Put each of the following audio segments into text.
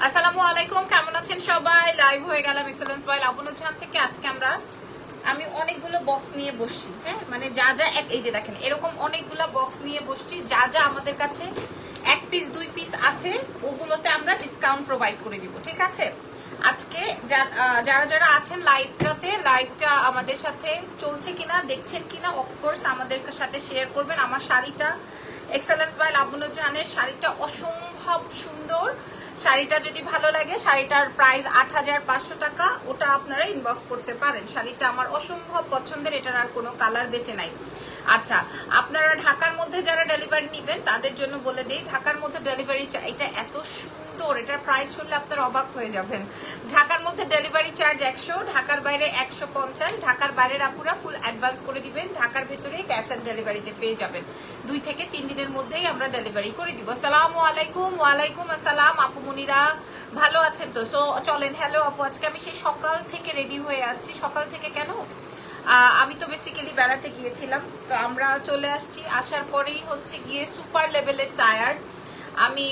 আসসালামু আলাইকুম, কেমন আছেন সবাই? লাইভ হয়ে গেলাম এক্সেলেন্স বাই লাবণুজান থেকে। আজকে আমি অনেকগুলো বক্স নিয়ে বসছি, হ্যাঁ, মানে যা যা এই যে দেখেন এরকম অনেকগুলো বক্স নিয়ে বসছি। যা যা আমাদের কাছে 1 পিস 2 পিস আছে ওগুলোতে আমরা ডিসকাউন্ট প্রোভাইড করে দিব, ঠিক আছে? আজকে যারা যারা আছেন লাইভটা আমাদের সাথে চলছে কিনা, দেখছেন কিনা, অফকোর্স আমাদের সাথে শেয়ার করবেন। আমার শাড়িটা এক্সেলেন্স বাই লাবণুজানের শাড়িটা অসম্ভব সুন্দর। শাড়িটা যদি ভালো লাগে, শাড়িটার প্রাইস ৮৫০০ টাকা, ওটা আপনারা ইনবক্স করতে পারেন। শাড়িটা আমার অসম্ভব পছন্দের, এটার আর কোনো কালার বেঁচে নাই। আচ্ছা, আপনারা ঢাকার মধ্যে যারা ডেলিভারি নেবেন তাদের জন্য বলে দিই, ঢাকার মধ্যে ডেলিভারি এটা এত সুন্দর, এটার প্রাইস শুনলে আপনারা অবাক হয়ে যাবেন। ঢাকার মধ্যে ডেলিভারি চার্জ ১০০, ঢাকার বাইরে ১৫০। ঢাকার বাইরের আপুরা ফুল অ্যাডভান্স করে দিবেন, ঢাকার ভেতরে ক্যাশ অন ডেলিভারিতে পেয়ে যাবেন। 2 থেকে 3 দিনের মধ্যেই আমরা ডেলিভারি করে দিব। আসসালামু আলাইকুম। ওয়ালাইকুম আসসালাম আপু মনিরা, ভালো আছেন তো? সো চলেন। হ্যালো আপু, আজকে আমি সেই সকাল থেকে রেডি হয়ে আছি। সকাল থেকে কেন? আমি তো বেসিক্যালি বেড়াতে গিয়েছিলাম, তো আমরা চলে আসছি। আসার পরেই হচ্ছে গিয়ে সুপার লেভেলের টায়ার্ড। আমি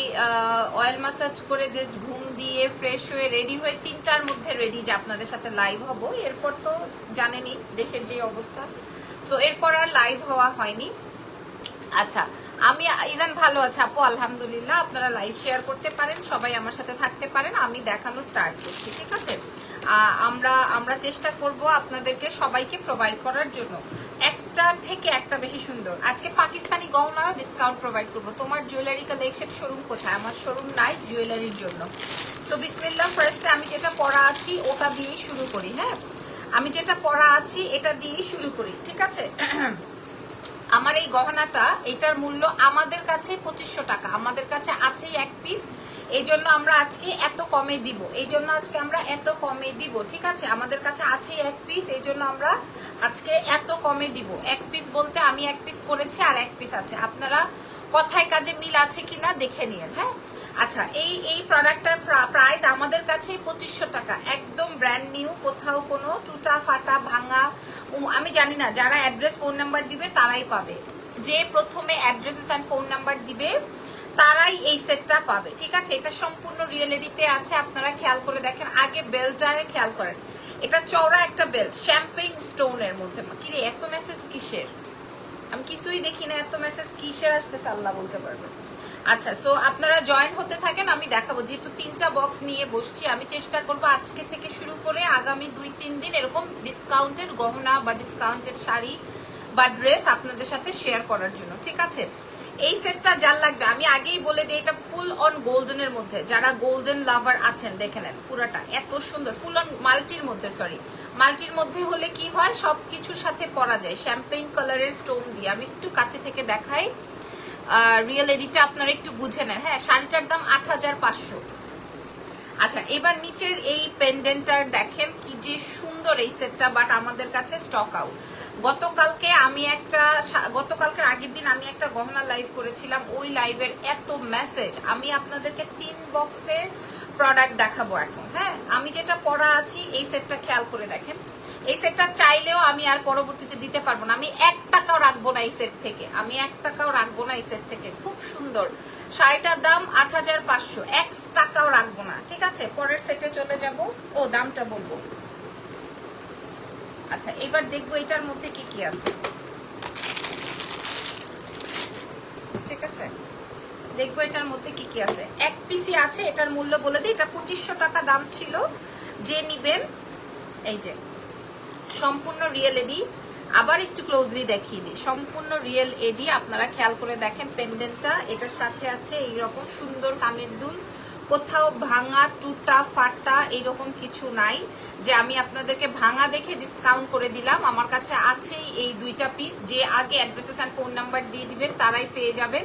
অয়েল ম্যাসাজ করে জাস্ট ঘুম দিয়ে ফ্রেশ হয়ে রেডি হয়ে 3টার মধ্যে রেডি যে আপনাদের সাথে লাইভ হব। এরপর তো জানেনই দেশের যে অবস্থা, সো এরপর আর লাইভ হওয়া হয়নি। আচ্ছা, আমি ইজান ভালো আছে আপু, আলহামদুলিল্লাহ। আপনারা লাইভ শেয়ার করতে পারেন, সবাই আমার সাথে থাকতে পারেন। আমি দেখানো স্টার্ট করছি, ঠিক আছে? আমরা চেষ্টা করব আপনাদেরকে সবাইকে প্রোভাইড করার জন্য একটার থেকে একটা বেশি সুন্দর। আজকে পাকিস্তানি গহনা ডিসকাউন্ট প্রোভাইড করব। তোমার জুয়েলারি কালেকশন শোরুম কোথায়? আমার শোরুম নাই জুয়েলারির জন্য। সো বিসমিল্লাহ, ফার্স্টে আমি যেটা পরা আছি ওটা দিয়েই শুরু করি। হ্যাঁ, আমি যেটা পরা আছি এটা দিয়েই শুরু করি, ঠিক আছে? আমার এই গহনাটা, এটার মূল্য আমাদের কাছে 2500 টাকা। আমাদের কাছে আছেই 1 পিস, এই জন্য আমরা আজকে এত কমে দিব। ঠিক আছে? আমাদের কাছে আছেই 1 পিস, এই জন্য আমরা আজকে এত কমে দিব। 1 পিস বলতে আমি 1 পিস করেছি আর 1 পিস আছে। আপনারা কথায় কাজে মিল আছে কিনা দেখে নিন। হ্যাঁ, আচ্ছা, এই প্রোডাক্টটার প্রাইস আমাদের কাছে 2500 টাকা, একদম ব্র্যান্ড নিউ, কোথাও কোনো টুটা ফাটা ভাঙা আমি জানি না। যারা অ্যাড্রেস ফোন নাম্বার দিবে তারাই পাবে, যে প্রথমে অ্যাড্রেসেস অ্যান্ড ফোন নাম্বার দিবে তারাই এই সেটটা পাবে, ঠিক আছে? এটা সম্পূর্ণ রিয়েলিটিতে আছে, আপনারা খেয়াল করে দেখেন। আগে বেল্টটারে খেয়াল করেন, এটা চওড়া একটা বেল্ট, শ্যাম্পেইন স্টোনের মধ্যে। কি রে, এত মেসেজ কিসের? আমি কিছুই দেখি না, এত মেসেজ কিসের আসতেছে আল্লাহ বলতে পারবে। আচ্ছা, সো আপনারা জয়েন হতে থাকেন, আমি দেখাবো। যেহেতু 3টা বক্স নিয়ে বসছি, আমি চেষ্টা করবো আজকে থেকে শুরু করে আগামী 2-3 দিন এরকম ডিসকাউন্টেড গহনা বা ডিসকাউন্টেড শাড়ি বা ড্রেস আপনাদের সাথে শেয়ার করার জন্য, ঠিক আছে? এই সেটটা যার লাগবে আমি আগেই বলে দিই, এটা ফুল অন গোল্ডেনের মধ্যে। যারা গোল্ডেন লাভার আছেন দেখে নেন, পুরাটা এত সুন্দর। ফুল অন মাল্টির মধ্যে, মাল্টির মধ্যে হলে কি হয়, সবকিছুর সাথে পরা যায়। শ্যাম্পেইন কালারের স্টোন দিয়ে আমি একটু কাছে থেকে দেখাই, রিয়েল এডিটা আপনারা একটু বুঝে নেন। হ্যাঁ, শাড়িটার দাম 8500। আচ্ছা, এবার নিচের এই পেন্ডেন্টটার দেখেন কি যে সুন্দর এই সেটটা, বাট আমাদের কাছে স্টক আউট। গতকালকের আগের দিন আমি একটা গহনা লাইভ করেছিলাম, ওই লাইভের এত মেসেজ। আমি আপনাদেরকে 3 বক্সের প্রোডাক্ট দেখাবো এখন। হ্যাঁ, আমি যেটা পরা আছি এই সেটটা খেয়াল করে দেখেন। এই সেটটা চাইলেও আমি আর পরবর্তীতে দিতে পারবো না। আমি 1 টাকাও রাখবো না এই সেট থেকে, খুব সুন্দর। শাড়িটার দাম 8500, 1 টাকাও রাখবো না, ঠিক আছে? পরের সেটে চলে যাব। ও, দামটা বলবো। আচ্ছা, এবার দেখবো এটার মধ্যে কি কি আছে, ঠিক আছে? দেখবো এটার মধ্যে কি কি আছে। 1 পিসি আছে, এটার মূল্য বলে দিই। এটা 2500 টাকা দাম ছিল। যে নিবেন, এই যে সম্পূর্ণ রিয়েল এডি। আবার একটু ক্লোজলি দেখিয়ে দিই, সম্পূর্ণ রিয়েল এডি। আপনারা খেয়াল করে দেখেন পেন্ডেন্টটা, এটার সাথে আছে এইরকম সুন্দর কানের দুল। কোথাও ভাঙা টুটা ফাটা এইরকম কিছু নাই যে আমি আপনাদেরকে ভাঙা দেখে ডিসকাউন্ট করে দিলাম। আমার কাছে আছেই এই 2টা পিস। যে আগে অ্যাড্রেসেস অ্যান্ড ফোন নাম্বার দিয়ে দিবেন তারাই পেয়ে যাবেন।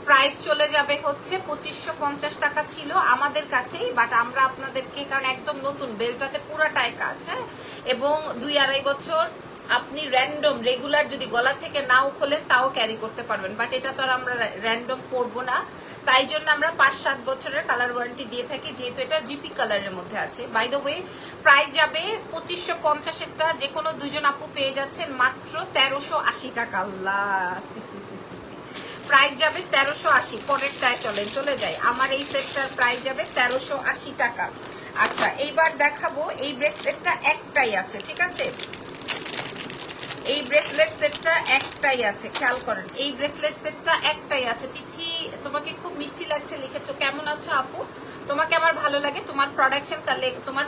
প্রাইস চলে যাবে হচ্ছে 2550 টাকা ছিল আমাদের কাছেই, বাট আমরা আপনাদেরকে, কারণ একদম নতুন, বেলটাতে পুরাটাই কাজ, হ্যাঁ, এবং 2-2.5 বছর আপনি র্যান্ডম রেগুলার যদি গলা থেকে নাও খোলেন তাও ক্যারি করতে পারবেন। বাট এটা তো আর আমরা র্যান্ডম পরবো না, তাই জন্য আমরা 5-7 বছরের কালার ওয়ারেন্টি দিয়ে থাকি, যেহেতু এটা জিপি কালারের মধ্যে আছে। বাই দ্য ওয়ে, প্রাইস যাবে 2550-এরটা যে কোনো 2জন আপু পেয়ে যাচ্ছেন মাত্র 1380 টাকা। আল্লাহ, প্রাইস যাবে 1380। পরেরটায় চলে যাই। আমার এই সেটটার প্রাইস যাবে 1380 টাকা। আচ্ছা এইবার দেখাবো এই ব্রেসলেটটা একটাই আছে, ঠিক আছে? এই ব্রেসলেট সেটটা একটাই আছে, খেয়াল করেন, এই ব্রেসলেট সেটটা একটাই আছে। তিথি তোমাকে খুব মিষ্টি লাগছে লিখেছো, কেমন আছো আপু? তোমাকে আমার ভালো লাগে, তোমার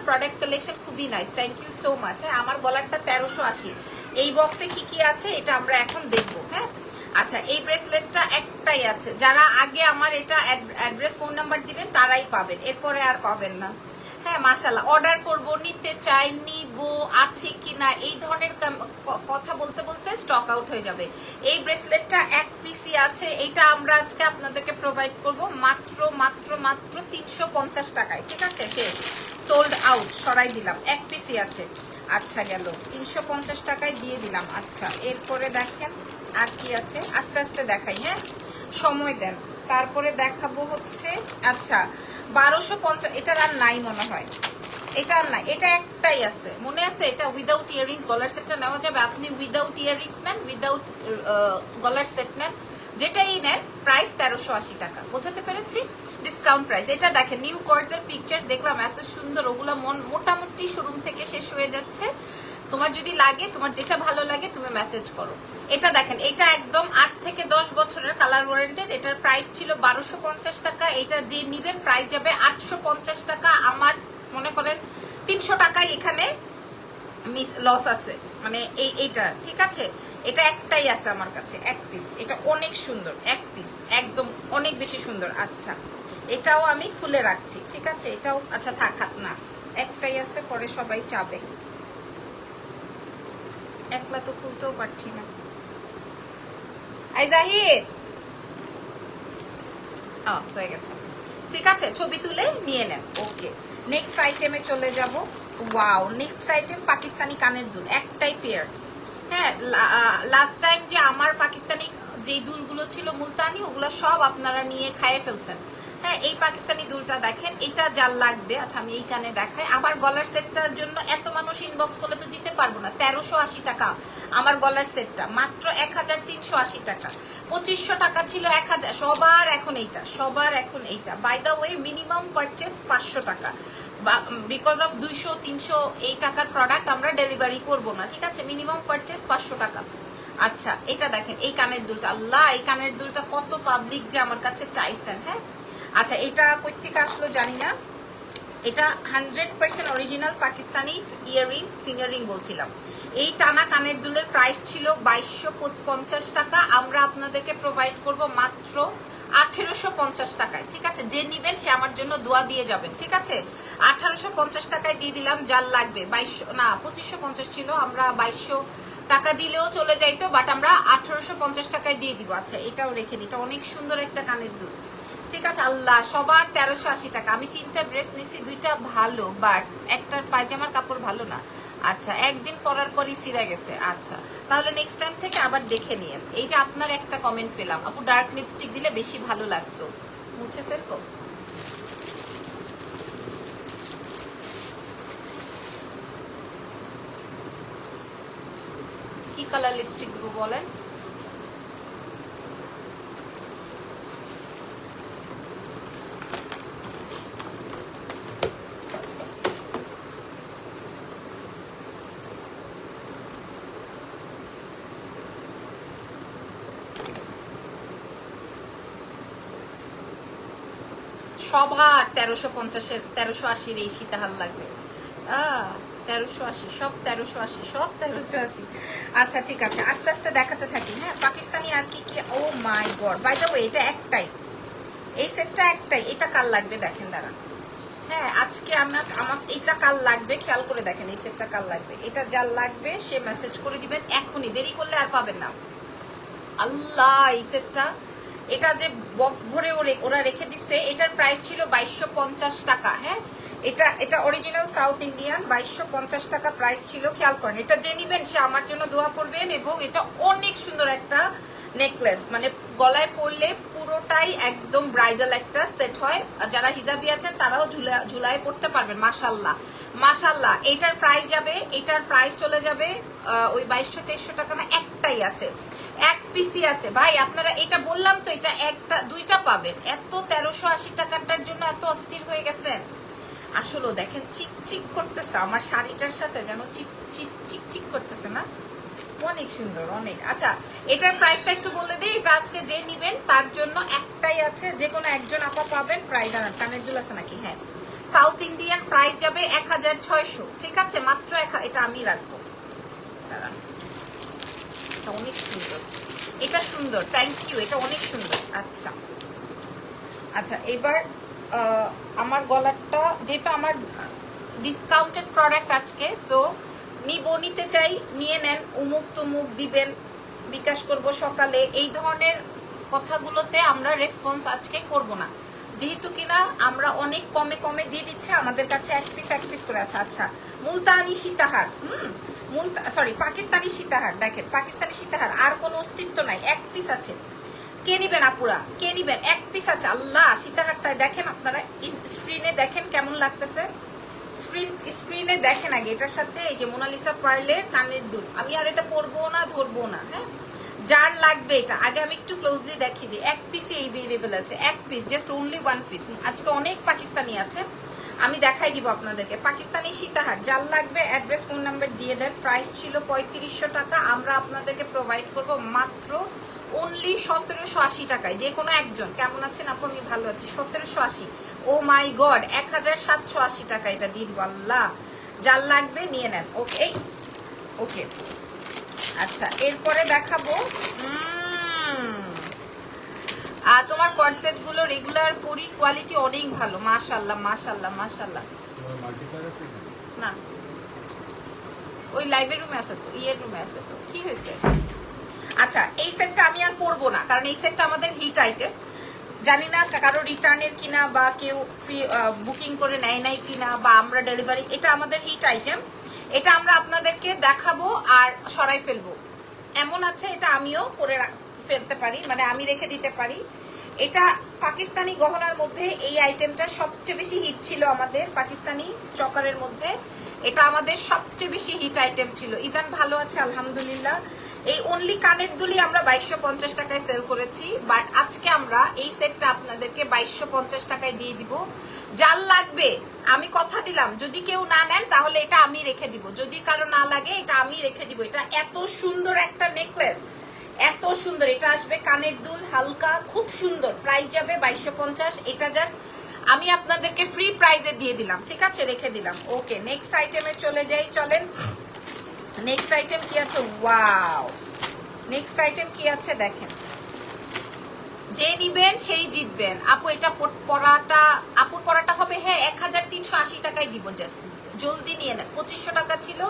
প্রোডাক্ট কালেকশন খুবই nice, thank you so much. হ্যাঁ আমার গলারটা 1380। এই বক্সে কি কি আছে এটা আমরা এখন দেখবো। হ্যাঁ আচ্ছা এই ব্রেসলেটটা একটাই আছে, যারা আগে আমার এটা অ্যাড্রেস ফোন নাম্বার দিবেন তারাই পাবেন, এরপরে আর পাবেন না। হ্যাঁ মাশাআল্লাহ, অর্ডার করব, নিতে চাই, নিব, আছে কিনা এই ধরনের কথা বলতে বলতে স্টক আউট হয়ে যাবে। এই ব্রেসলেটটা এক পিসি আছে, এইটা আমরা আজকে আপনাদেরকে প্রোভাইড করব মাত্র মাত্র মাত্র 350 টাকায়, ঠিক আছে? শেষ, সোল্ড আউট, সরাই দিলাম, এক পিসি আছে। আচ্ছা গেল 350 টাকায় দিয়ে দিলাম। আচ্ছা এরপরে দেখেন আর কি আছে, আস্তে আস্তে দেখাই, হ্যাঁ সময় দেন। তারপরে দেখাবো হচ্ছে আচ্ছা 1250, এটার আর নাই মনে হয়, এটা আর নাই, এটা একটাই আছে, মনে আছে? এটা উইদাউট ইয়ারিং গলার সেটটা নেওয়া যাবে, আপনি উইদাউট ইয়ারিংস নেন, উইদাউট গলার সেট নেন, যেটাই নেন প্রাইস 1380 টাকা। বোঝাতে পেরেছি? Discount price. এটা দেখেন নিউ কর্ডসের পিকচার দেখলাম এত সুন্দর, ওগুলো মোটামুটি শোরুম থেকে শেষ হয়ে যাচ্ছে। তোমার যদি লাগে, তোমার যেটা ভালো লাগে তুমি মেসেজ করো। এটা দেখেন, এটা একদম 8 থেকে 10 বছরের কালার ওয়ারেন্টেড, এটার প্রাইস ছিল 1250 টাকা, এটা যে নিবেন প্রাইস যাবে 850 টাকা। আমার মনে করেন 300 টাকায় এখানে লস আছে, মানে এইটা, ঠিক আছে? এটা একটাই আছে আমার কাছে, এক পিস, এটা অনেক সুন্দর, এক পিস একদম অনেক বেশি সুন্দর। আচ্ছা এটাও আমি খুলে রাখছি, ঠিক আছে? এটাও আচ্ছা থাক না, একটাই আছে, পরে সবাই চাবে, একলা তো খুলতেও পারছি না। আই জাহিদ হয়ে গেছে, ঠিক আছে? ছবি তুলে নিয়ে নেন। ওকে নেক্সট আইটেমে চলে যাব। ওয়াও, নেক্সট আইটেম পাকিস্তানি কানের দুল, একটাই পেয়ার। হ্যাঁ লাস্ট টাইম যে আমার পাকিস্তানি যে দুলগুলো ছিল মুলতানি, ওগুলো সব আপনারা নিয়ে খাইয়ে ফেলছেন। হ্যাঁ এই পাকিস্তানি দুলটা দেখেন, এটা যার লাগবে, আচ্ছা আমি এই কানে দেখাই। আমার গলার সেটটার জন্য এত মানুষ ইনবক্স করলে তো দিতে পারবো না। 1380 টাকা আমার গলার সেটটা, মাত্র 1380 টাকা। 2500 টাকা ছিল 1000, সবার এখন এইটা, by the way minimum purchase 500 টাকা, বিকজ অফ 200-300 এই টাকার প্রোডাক্ট আমরা ডেলিভারি করব না, ঠিক আছে? মিনিমাম পারচেস 500 টাকা। আচ্ছা এটা দেখেন এই কানের দুলটা, আল্লাহ এই কানের দুলটা কত পাবলিক যে আমার কাছে চাইছেন। হ্যাঁ আচ্ছা এটা কই থেকে আসলো জানি না, এটা 100% original Pakistani earrings, finger ring বলছিলাম। এই টানা কানের দুলের প্রাইস ছিল 2250 টাকা, আমরা আপনাদেরকে প্রোভাইড করব মাত্র 1850 টাকায়, ঠিক আছে? যে নিবেন সে আমার জন্য দোয়া দিয়ে যাবেন, ঠিক আছে? 1850 টাকায় দিয়ে দিলাম, যার লাগবে 2550 ছিল, আমরা 2200 টাকা দিলেও চলে যাইতো, বাট আমরা 1850 টাকায় দিয়ে দিব। আচ্ছা এটাও রেখে দিই, এটা অনেক সুন্দর একটা কানের দুল, ঠিক আছে? আল্লাহ সবার 1380 টাকা। আমি 3টা ড্রেস নিছি, 2টা ভালো, বাট একটার পায়জামার কাপড় ভালো না। আচ্ছা একদিন পরার পরই ছিঁড়ে গেছে। আচ্ছা তাহলে নেক্সট টাইম থেকে আবার দেখে নিয়েন। এই যে আপনার একটা কমেন্ট পেলাম, আপু ডার্ক লিপস্টিক দিলে বেশি ভালো লাগতো, মুছে ফেলবো? কি কালার লিপস্টিক দেবো বলেন? সবার 1350-এর 1380-এর এই সীতাহার লাগবে। 1380, সব 1380, সব 1380। আচ্ছা ঠিক আছে, আস্তে আস্তে দেখাতে থাকি। হ্যাঁ পাকিস্তানি আর কি কি, ও মাই গড, বাই দ্য ওয়ে এটা একটাই, এই সেটটা একটাই। এটা কার লাগবে দেখেন, দাঁড়ান। হ্যাঁ আজকে আমার এইটা কার লাগবে খেয়াল করে দেখেন, এই সেটটা কার লাগবে। এটা যার লাগবে সে মেসেজ করে দিবেন এখনই, দেরি করলে আর পাবেন না। আল্লাহ এই সেটটা, এটা যে বক্স ভরে ওরা রেখে দিচ্ছে, এটার প্রাইস ছিল 2250 টাকা। হ্যাঁ এটা অরিজিনাল সাউথ ইন্ডিয়ান, 2250 টাকা প্রাইস ছিল। খেয়াল করেন, এটা যে নিবেন সে আমার জন্য দোয়া করবেন। এবং এটা অনেক সুন্দর একটা নেকলেস, মানে গলায় পরলে পুরোটাই একদম ব্রাইডাল একটা সেট হয়। যারা হিজাবি আছেন তারাও ঝুলায় পড়তে পারবেন। মাশাল্লাহ মাশাল্লাহ। এটার প্রাইস চলে যাবে ওই 2200-2300 টাকা না, একটাই আছে। এক পিসি আছে ভাই। আপনারা এটা বললাম তো, এটা একটা দুইটা পাবেন। এত 1380 টাকাটার জন্য এত অস্থির হয়ে গেছেন। আসলে দেখেন চিক চিক করতেছে আমার শাড়িটার সাথে, যেন চিক চিক চিক চিক করতেছে না? অনেক সুন্দর, অনেক। আচ্ছা, এটার প্রাইসটা একটু বলে দিই। এটা আজকে যে নিবেন তার জন্য একটাই আছে, যে কোনো একজন আপা পাবেন। প্রাইস কানের দুল আছে নাকি? হ্যাঁ, সাউথ ইন্ডিয়ান প্রাইস যাবে 1600। ঠিক আছে, মাত্র এটা আমি রাখবো। অনেক সুন্দর, এটা সুন্দর, থ্যাংক ইউ, এটা অনেক সুন্দর। আচ্ছা আচ্ছা, এবার আমার গলাটা যেহেতু আমার ডিসকাউন্টেড প্রোডাক্ট আজকে, সো নিতে চাই, নিয়ে নেন। উমুক তুমুক দিবেন, বিকাশ করব সকালে, এই ধরনের কথাগুলোতে আমরা রেসপন্স আজকে করব না, যেহেতু কিনা আমরা অনেক কমে কমে দিয়ে দিচ্ছে আমাদের কাছে এক পিস করে আছে। আচ্ছা, মুলতানি সীতাহার, সরি পাকিস্তানি সীতাহার, দেখেন পাকিস্তানি সীতাহার আর কোনো অস্তিত্ব নাই, এক পিস আছে। কে নিবেন আপুরা, কে নিবেন? এক পিস আছে। আল্লাহ, সীতাহারটায় দেখেন আপনারা, স্ক্রিনে দেখেন কেমন লাগতেছে। স্ক্রিনে দেখেন আগে। এটার সাথে এই যে মোনালিসা পার্লের কানের দুল, আমি আর এটা পরবো না, ধরবো না। হ্যাঁ, যার লাগবে এটা আগে আমি একটু ক্লোজলি দেখিয়ে দিই। এক পিসে এভেলেবেল আছে, এক piece, just only one piece. আজকে অনেক পাকিস্তানি আছে, আমি দেখাই দিব আপনাদেরকে। পাকিস্তানি সীতাহার যার লাগবে অ্যাড্রেস ফোন নাম্বার দিয়ে দেন। প্রাইস ছিল 3500 টাকা, আমরা আপনাদেরকে প্রোভাইড করব মাত্র অনলি 1780 টাকায়। যে কোনো একজন। কেমন আছেন আপু? আমি ভালো আছি। 1780, ও মাই গড, 1780 টাকা এটা দিয়ে দিব। আল্লাহ, যার লাগবে নিয়ে নেন। ওকে ওকে, আচ্ছা এরপরে দেখাবো তোমার কনসেপ্ট গুলো রেগুলার পরি, কোয়ালিটি অনেক ভালো, মাশাআল্লাহ মাশাআল্লাহ মাশাআল্লাহ। না, ওই লাইভের রুমে আছে তো, ইয়ের রুমে আছে তো, কি হয়েছে? আচ্ছা, এই সেটটা আমি আর পরবো না, কারণ এই সেটটা আমাদের হিট আইটেম। জানি না কারো রিটার্নের কিনা, বা কেউ ফ্রি বুকিং করে নেয় নাই কিনা, বা আমরা ডেলিভারি, এটা আমাদের হিট আইটেম। এটা আমরা আপনাদেরকে দেখাবো আর সরাই ফেলবো, এমন আছে। এটা আমিও করে ফেলতে পারি, মানে আমি রেখে দিতে পারি। এটা পাকিস্তানি গহনার মধ্যে এই আইটেমটা সবচেয়ে বেশি হিট ছিল আমাদের, পাকিস্তানি চকারের মধ্যে এটা আমাদের সবচেয়ে বেশি হিট আইটেম ছিল। ইজান ভালো আছে আলহামদুলিল্লাহ। এই অনলি কানের দুলি আমরা 2250 টাকায় সেল করেছি, বাট আজকে আমরা এই সেটটা আপনাদেরকে 2250 টাকায় দিয়ে দিব। যার লাগবে আমি কথা দিলাম, যদি কেউ না নেন তাহলে এটা আমি রেখে দিব, যদি কারো না লাগে এটা আমি রেখে দিব। এটা এত সুন্দর একটা নেকলেস, এত সুন্দর। এটা আসবে কানের দুল, হালকা, খুব সুন্দর। প্রাইস যাবে 2250। এটা জাস্ট আমি আপনাদেরকে ফ্রি প্রাইজে দিয়ে দিলাম, ঠিক আছে, রেখে দিলাম। ওকে, নেক্সট আইটেমে চলে যাই, চলেন। নেক্সট আইটেম কি আছে? ওয়াও, নেক্সট আইটেম কি আছে দেখেন। যে নিবেন সেই জিতবেন। আপু এটা পরাটা, আপুর পরাটা হবে, হ্যাঁ 1380 টাকায় দিব। জাস্ট জলদি নিয়ে নেন, 2500 টাকা ছিল,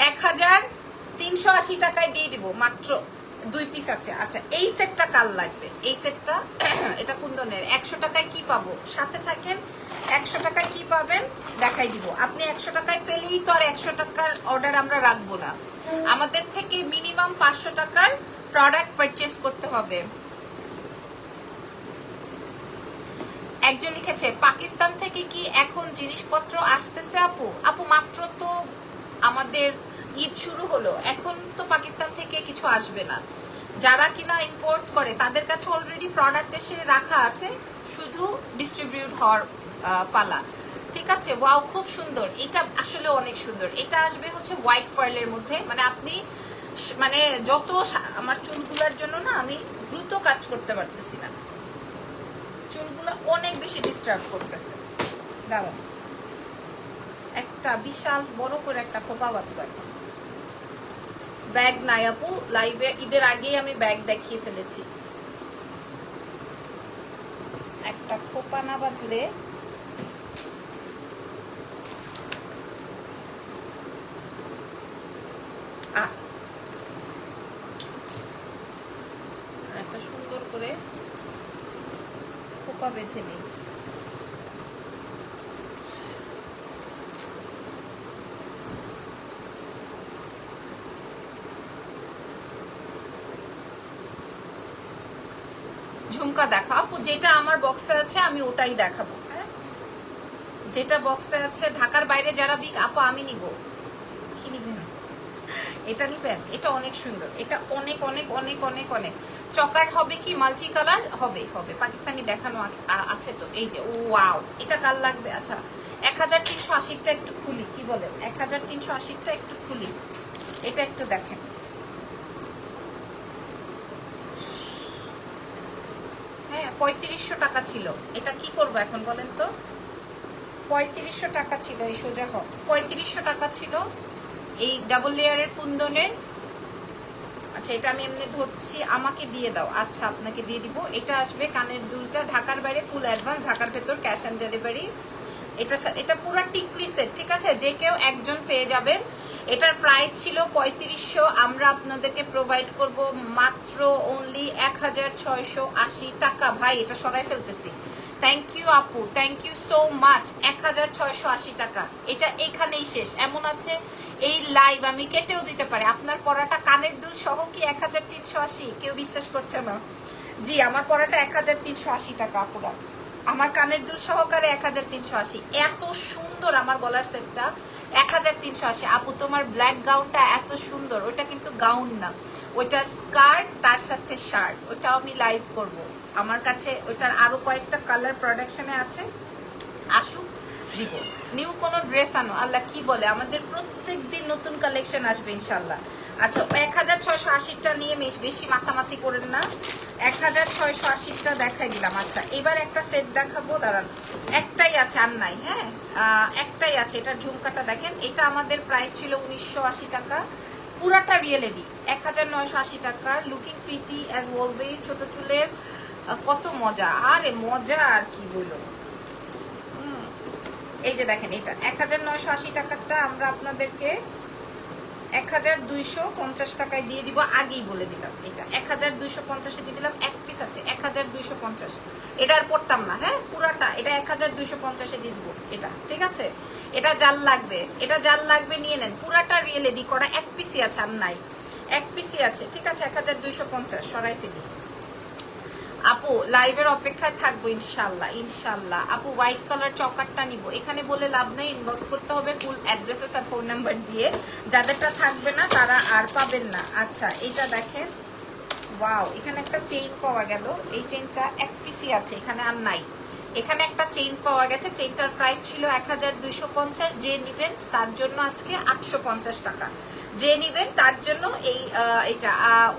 1380 টাকায় দিয়ে দিব মাত্র। 2 পিস আছে। আচ্ছা, এই সেটটা কাল লাগবে, এই সেটটা এটা কুন্দনের। 100 টাকায় কি পাবো? সাথে থাকেন। 100 টাকায় কি পাবেন দেখাই দিব। আপনি 100 টাকায় পেলেই তো আর 100 টাকার অর্ডার আমরা রাখবো না, আমাদের থেকে মিনিমাম 500 টাকার প্রোডাক্ট পারচেস করতে হবে। একজন লিখেছে পাকিস্তান থেকে কি এখন জিনিসপত্র আসতেছে আপু? আপু মাত্র তো আমাদের ঈদ শুরু হলো, এখন তো পাকিস্তান থেকে কিছু আসবে না। যারা কিনা ইম্পোর্ট করে তাদের কাছে অলরেডি প্রোডাক্ট এসে রাখা আছে, শুধু ডিস্ট্রিবিউট হওয়ার পালা। ঠিক আছে, ওয়াও খুব সুন্দর, এটা আসলে অনেক সুন্দর। এটা আসবে হচ্ছে হোয়াইট পার্লের মধ্যে, মানে আপনি মানে যত, আমার চুলগুলোর জন্য না আমি দ্রুত কাজ করতে পারতেছি না, চুলগুলো অনেক বেশি ডিস্টার্ব করতেছে। দাঁড়ান, একটা বিশাল বড় করে একটা খোপা বাঁধবো। ব্যাগ নাই আপু, লাইভে ঈদের আগেই আমি ব্যাগ দেখিয়ে ফেলেছি। একটা খোপা না বাঁধলে একটা সুন্দর করে খোপা বেঁধে নেই। ঝুমকা দেখা আপু, যেটা আমার বক্সে আছে আমি ওটাই দেখাবো। হ্যাঁ, যেটা বক্সে আছে। ঢাকার বাইরে যারা বিক আপু আমি নিব, কি নিবেন? এটা নিবেন, এটা অনেক সুন্দর, এটা অনেক অনেক অনেক অনেক অনেক চকার হবে কি মাল্টি কালার হবে, হবে পাকিস্তানি দেখানো আছে তো। এই যে ওয়াও, এটা কার লাগবে? আচ্ছা 1380টা একটু খুলি, কি বলেন 1380টা একটু খুলি, এটা একটু দেখেন। হ্যাঁ 3500 টাকা ছিল, এটা কি করব এখন বলেন তো? 3500 টাকা ছিল, এই সোজা হোক 3500 টাকা ছিল এই ডাবল লেয়ারের কুন্দনের। আচ্ছা এটা আমি এমনি ধরছি, আমাকে দিয়ে দাও। আচ্ছা আপনাকে দিয়ে দিব। এটা আসবে কানের দুলটা ঢাকার বাইরে ফুল অ্যাডভান্স, ঢাকার ভেতর ক্যাশ অন ডেলিভারি। এটা পুরো টিকলি সেট, ঠিক আছে? যে কেউ একজন পেয়ে যাবেন। এটার প্রাইস ছিল 3500, আমরা আপনাদেরকে প্রোভাইড করব মাত্র অনলি 1680 টাকা। ভাই এটা সরাই ফেলতেছি, থ্যাংক ইউ আপু, থ্যাংক ইউ সো মাচ। 1680 টাকা, এটা এখানেই শেষ। এমন আছে এই লাইভ আমি কেটেও দিতে পারি। আপনার পড়াটা কানের দুল সহ কি 1380? কেউ বিশ্বাস করছে না। জি আমার পড়াটা 1380 টাকা আপুরা, আমার কানের দুল সহকারে 1380। এত সুন্দর আমার গলার সেটটা 1380। আপু তোমার ব্ল্যাক গাউনটা এত সুন্দর, ওইটা কিন্তু গাউন না, ওইটা স্কার্ট তার সাথে শার্ট, ওইটাও আমি লাইভ করব। আমার কাছে ওইটার আরো কয়েকটা কালার প্রোডাকশনে আছে, আসুক দিব। নিউ কোনো ড্রেস আনো, আল্লাহ কি বলে, আমাদের প্রত্যেক দিন নতুন কালেকশন আসবে ইনশাল্লাহ। আচ্ছা 1680টা নিয়ে বেশি মাথামাতি করেন না, 1680টা দেখাই দিলাম। আচ্ছা এবার একটা সেট দেখাবো, দাঁড়ান, একটাই আছে আর নাই। হ্যাঁ একটাই আছে, এটার ঝুমকাটা দেখেন, এটা আমাদের প্রাইস ছিল 1980 টাকা, পুরাটা রিয়েলেডি 1980 টাকার। লুকিং প্রিটি অ্যাজ অলওয়েজ, ছোট চুলের কত মজা, আরে মজা আর কি বলবো। এই যে দেখেন এটা 1980 টাকারটা আমরা আপনাদেরকে 1250 টাকায় দিয়ে দিব, আগেই বলে দিলাম। এটা 1250-এ দিয়ে দিলাম, এক পিস আছে 1250। এটা আর পড়তাম না, হ্যাঁ পুরাটা এটা 1250-এ দিয়ে দিব এটা, ঠিক আছে? এটা জাল লাগবে, এটা জাল লাগবে নিয়ে নেন, পুরাটা রিয়েলেডি করা, এক পিসই আছে আর নাই, এক পিসই আছে, ঠিক আছে? 1250 সরাই ফেলি। আপু লাইভের অপেক্ষায় থাকবো ইনশাল্লাহ, ইনশাল্লাহ। আপু হোয়াইট কালার চকারটা নিব, এখানে বলে লাভ নেই, ইনবক্স করতে হবে ফুল অ্যাড্রেসেস আর ফোন নাম্বার দিয়ে, যাদেরটা থাকবে না তারা আর পাবেন না। আচ্ছা এটা দেখেন, ওয়াও, এখানে একটা চেইন পাওয়া গেল, এই চেইনটা এক পিসই আছে, এখানে আর নাই। এখানে একটা চেইন পাওয়া গেছে, চেইনটার প্রাইস ছিল 1250, যে নিবেন তার জন্য আজকে 850 টাকা, যে নিবেন তার জন্য এই এটা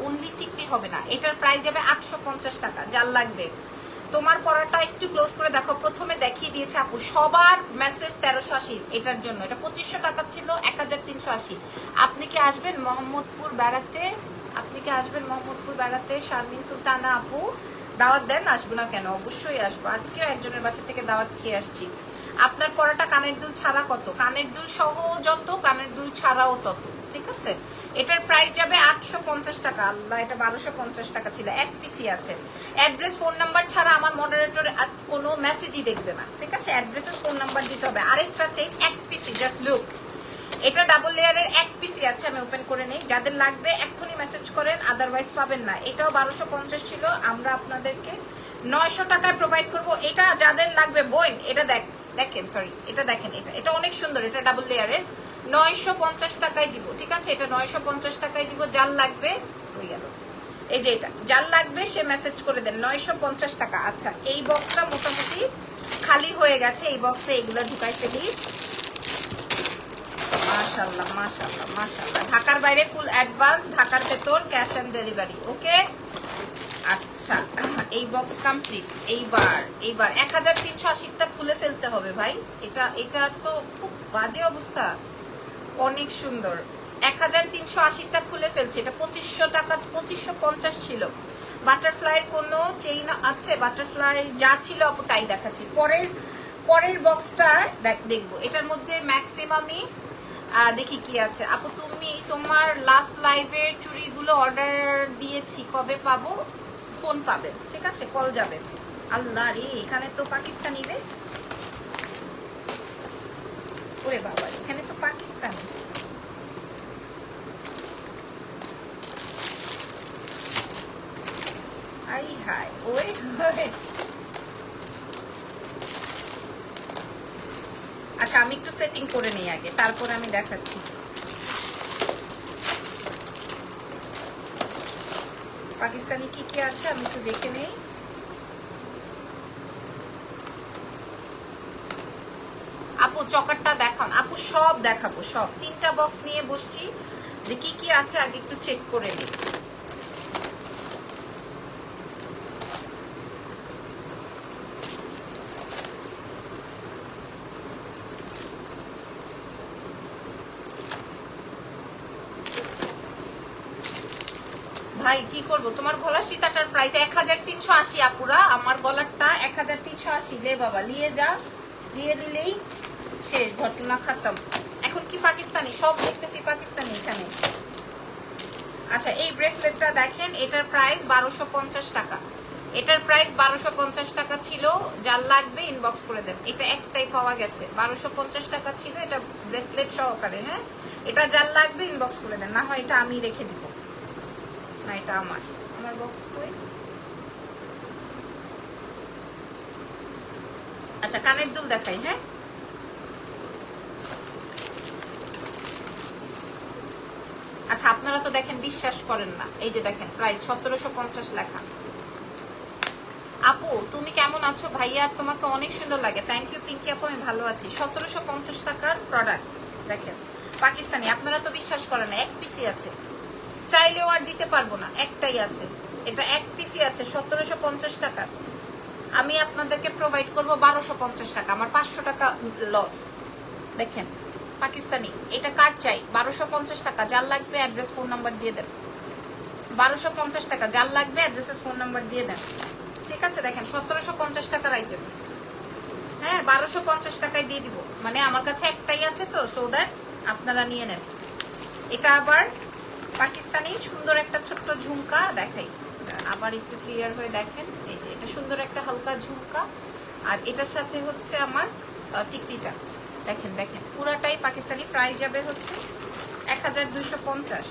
অনলি টিকলি হবে না, এটার প্রাইস যাবে 850 টাকা। যার লাগবে তোমার পড়াটা একটু ক্লোজ করে দেখো, প্রথমে দেখিয়ে দিয়েছে আপু, সবার মেসেজ 1380, এটার জন্য এটা 2500 টাকা ছিল 1380। আপনি কি আসবেন মোহাম্মদপুর বেড়াতে? আপনি কি আসবেন মোহাম্মদপুর বেড়াতে? শারমিন সুলতানা আপু দাওয়াত দেন, আসবো না কেন, অবশ্যই আসবো। আজকেও একজনের বাসা থেকে দাওয়াত খেয়ে আসছি। আপনার পড়াটা কানের দুল ছাড়া কত? কানের দুল সহ যত, কানের দুল ছাড়াও তত, ঠিক আছে? এটার প্রাইস যাবে 850 টাকা। আল্লাহ, এটা 1250 টাকা ছিল, এক পিসি আছে। অ্যাড্রেস ফোন নাম্বার ছাড়া আমার মডারেটর কোনো মেসেজই দেখবে না, ঠিক আছে? অ্যাড্রেসের ফোন নাম্বার দিতে হবে। আরেকটা চেইন এক পিসি, জাস্ট লুক, এটা ডাবল লেয়ারের এক পিসি আছে, আমি ওপেন করে নেই। যাদের লাগবে এক্ষুনি মেসেজ করেন, আদারওয়াইজ পাবেন না। এটাও 1250 ছিল, আমরা আপনাদেরকে 900 টাকায় প্রোভাইড করব। এটা যাদের লাগবে বই, এটা দেখেন, সরি এটা দেখেন, এটা অনেক সুন্দর, এটা ডাবল লেয়ারের, 950 টাকায় দিব, ঠিক আছে? এটা 950 টাকায় দিব, যার লাগবে হয়ে গেল। এই যে এটা যার লাগবে সে মেসেজ করে দেন, 950 টাকা। আচ্ছা এই বক্সটা মোটামুটি খালি হয়ে গেছে, এই বক্সে এগুলো ঢুকাই ফেলি। মাশাআল্লাহ মাশাআল্লাহ মাশাআল্লাহ, ঢাকার বাইরে ফুল অ্যাডভান্স, ঢাকার ভেতর ক্যাশ অন ডেলিভারি, ওকে? আচ্ছা এই বক্স কমপ্লিট। এইবার 1380টা খুলে ফেলতে হবে ভাই, এটা তো খুব বাজে অবস্থা, অনেক সুন্দর। 1380টা খুলে ফেলছে, এটা 2500 টাকা, 2550 ছিল। বাটারফ্লাইয়ের কোনো চেইন আছে? বাটারফ্লাই যা ছিল আপু তাই দেখাচ্ছি। পরের বক্সটা দেখবো, এটার মধ্যে ম্যাক্সিমামই দেখি কি আছে। আপু তুমি তোমার লাস্ট লাইভের চুড়িগুলো অর্ডার দিয়েছি, কবে পাবো? ফোন পাবেন, ঠিক আছে? কল যাবে। আল্লাহ রে, এখানে তো পাকিস্তানি রে, ওরে বাবা, এখানে তো পাকিস্তানি। আই হাই, ওই আচ্ছা আমি একটু সেটিং করে নিই আগে, তারপরে আমি দেখাচ্ছি। পাকিস্তানি কি কি আছে আমি একটু দেখে নেই। আপু চকারটা দেখান আপু, সব দেখাবো, সব 3টা বক্স নিয়ে বসছি, যে কি কি আছে আগে একটু চেক করে নিই। ভাই কি করব, তোমার গলার সীতাটার প্রাইস 1380 আপুরা, আমার গলারটা 1380। লে বাবা নিয়ে যা, দিয়ে দিলেই শেষ, ঘটনা খতম। এখন কি পাকিস্তানি সব দেখতেছি পাকিস্তানি এখানে। আচ্ছা এই ব্রেসলেটটা দেখেন, এটার প্রাইস 1250 টাকা, এটার প্রাইস 1250 টাকা ছিল, যার লাগবে ইনবক্স করে দেন। এটা একটাই পাওয়া গেছে, 1250 টাকা ছিল, এটা ব্রেসলেট সহকারে। হ্যাঁ এটা যার লাগবে ইনবক্স করে দেন, না হয় এটা আমি রেখে দিব। না এটা আমার, আমার বক্স কই। আচ্ছা কানের দুল দেখাই। হ্যাঁ আচ্ছা আপনারা তো দেখেন বিশ্বাস করেন না, এই যে দেখেন প্রাইস 1750 লেখা। আপু তুমি কেমন আছো ভাইয়া, তোমাকে অনেক সুন্দর লাগে। থ্যাংক ইউ পিঙ্কি আপু, আমি ভালো আছি। 1750 টাকার প্রোডাক্ট দেখেন পাকিস্তানি, আপনারা তো বিশ্বাস করেন না, এক পিসি আছে, চাইলেও আর দিতে পারবো না, একটাই আছে, এটা এক পিসি আছে 1750 টাকা। আমি আপনাদেরকে প্রোভাইড করবো 1250 টাকা, আমার 500 টাকা লস। দেখেন পাকিস্তানি, এটা কার চাই, 1250 টাকা, যার লাগবে অ্যাড্রেস ফোন নাম্বার দিয়ে দেন। 1250 টাকা, যার লাগবে অ্যাড্রেসের ফোন নাম্বার দিয়ে দেন। ঠিক আছে দেখেন 1750 টাকার আইটেম। হ্যাঁ 1250 টাকায় দিয়ে দিব, মানে আমার কাছে একটাই আছে তো, সো দ্যাট আপনারা নিয়ে নেন। এটা আবার পাকিস্তানি সুন্দর একটা ছোট্ট ঝুমকা দেখাই, আবার একটু ক্লিয়ার হয়ে দেখেন। এই যে এটা সুন্দর একটা হালকা ঝুমকা, আর এটার সাথে হচ্ছে আমার টিকলিটা দেখেন, দেখেন পুরাটাই পাকিস্তানি। প্রাইস যাবে হচ্ছে 1250।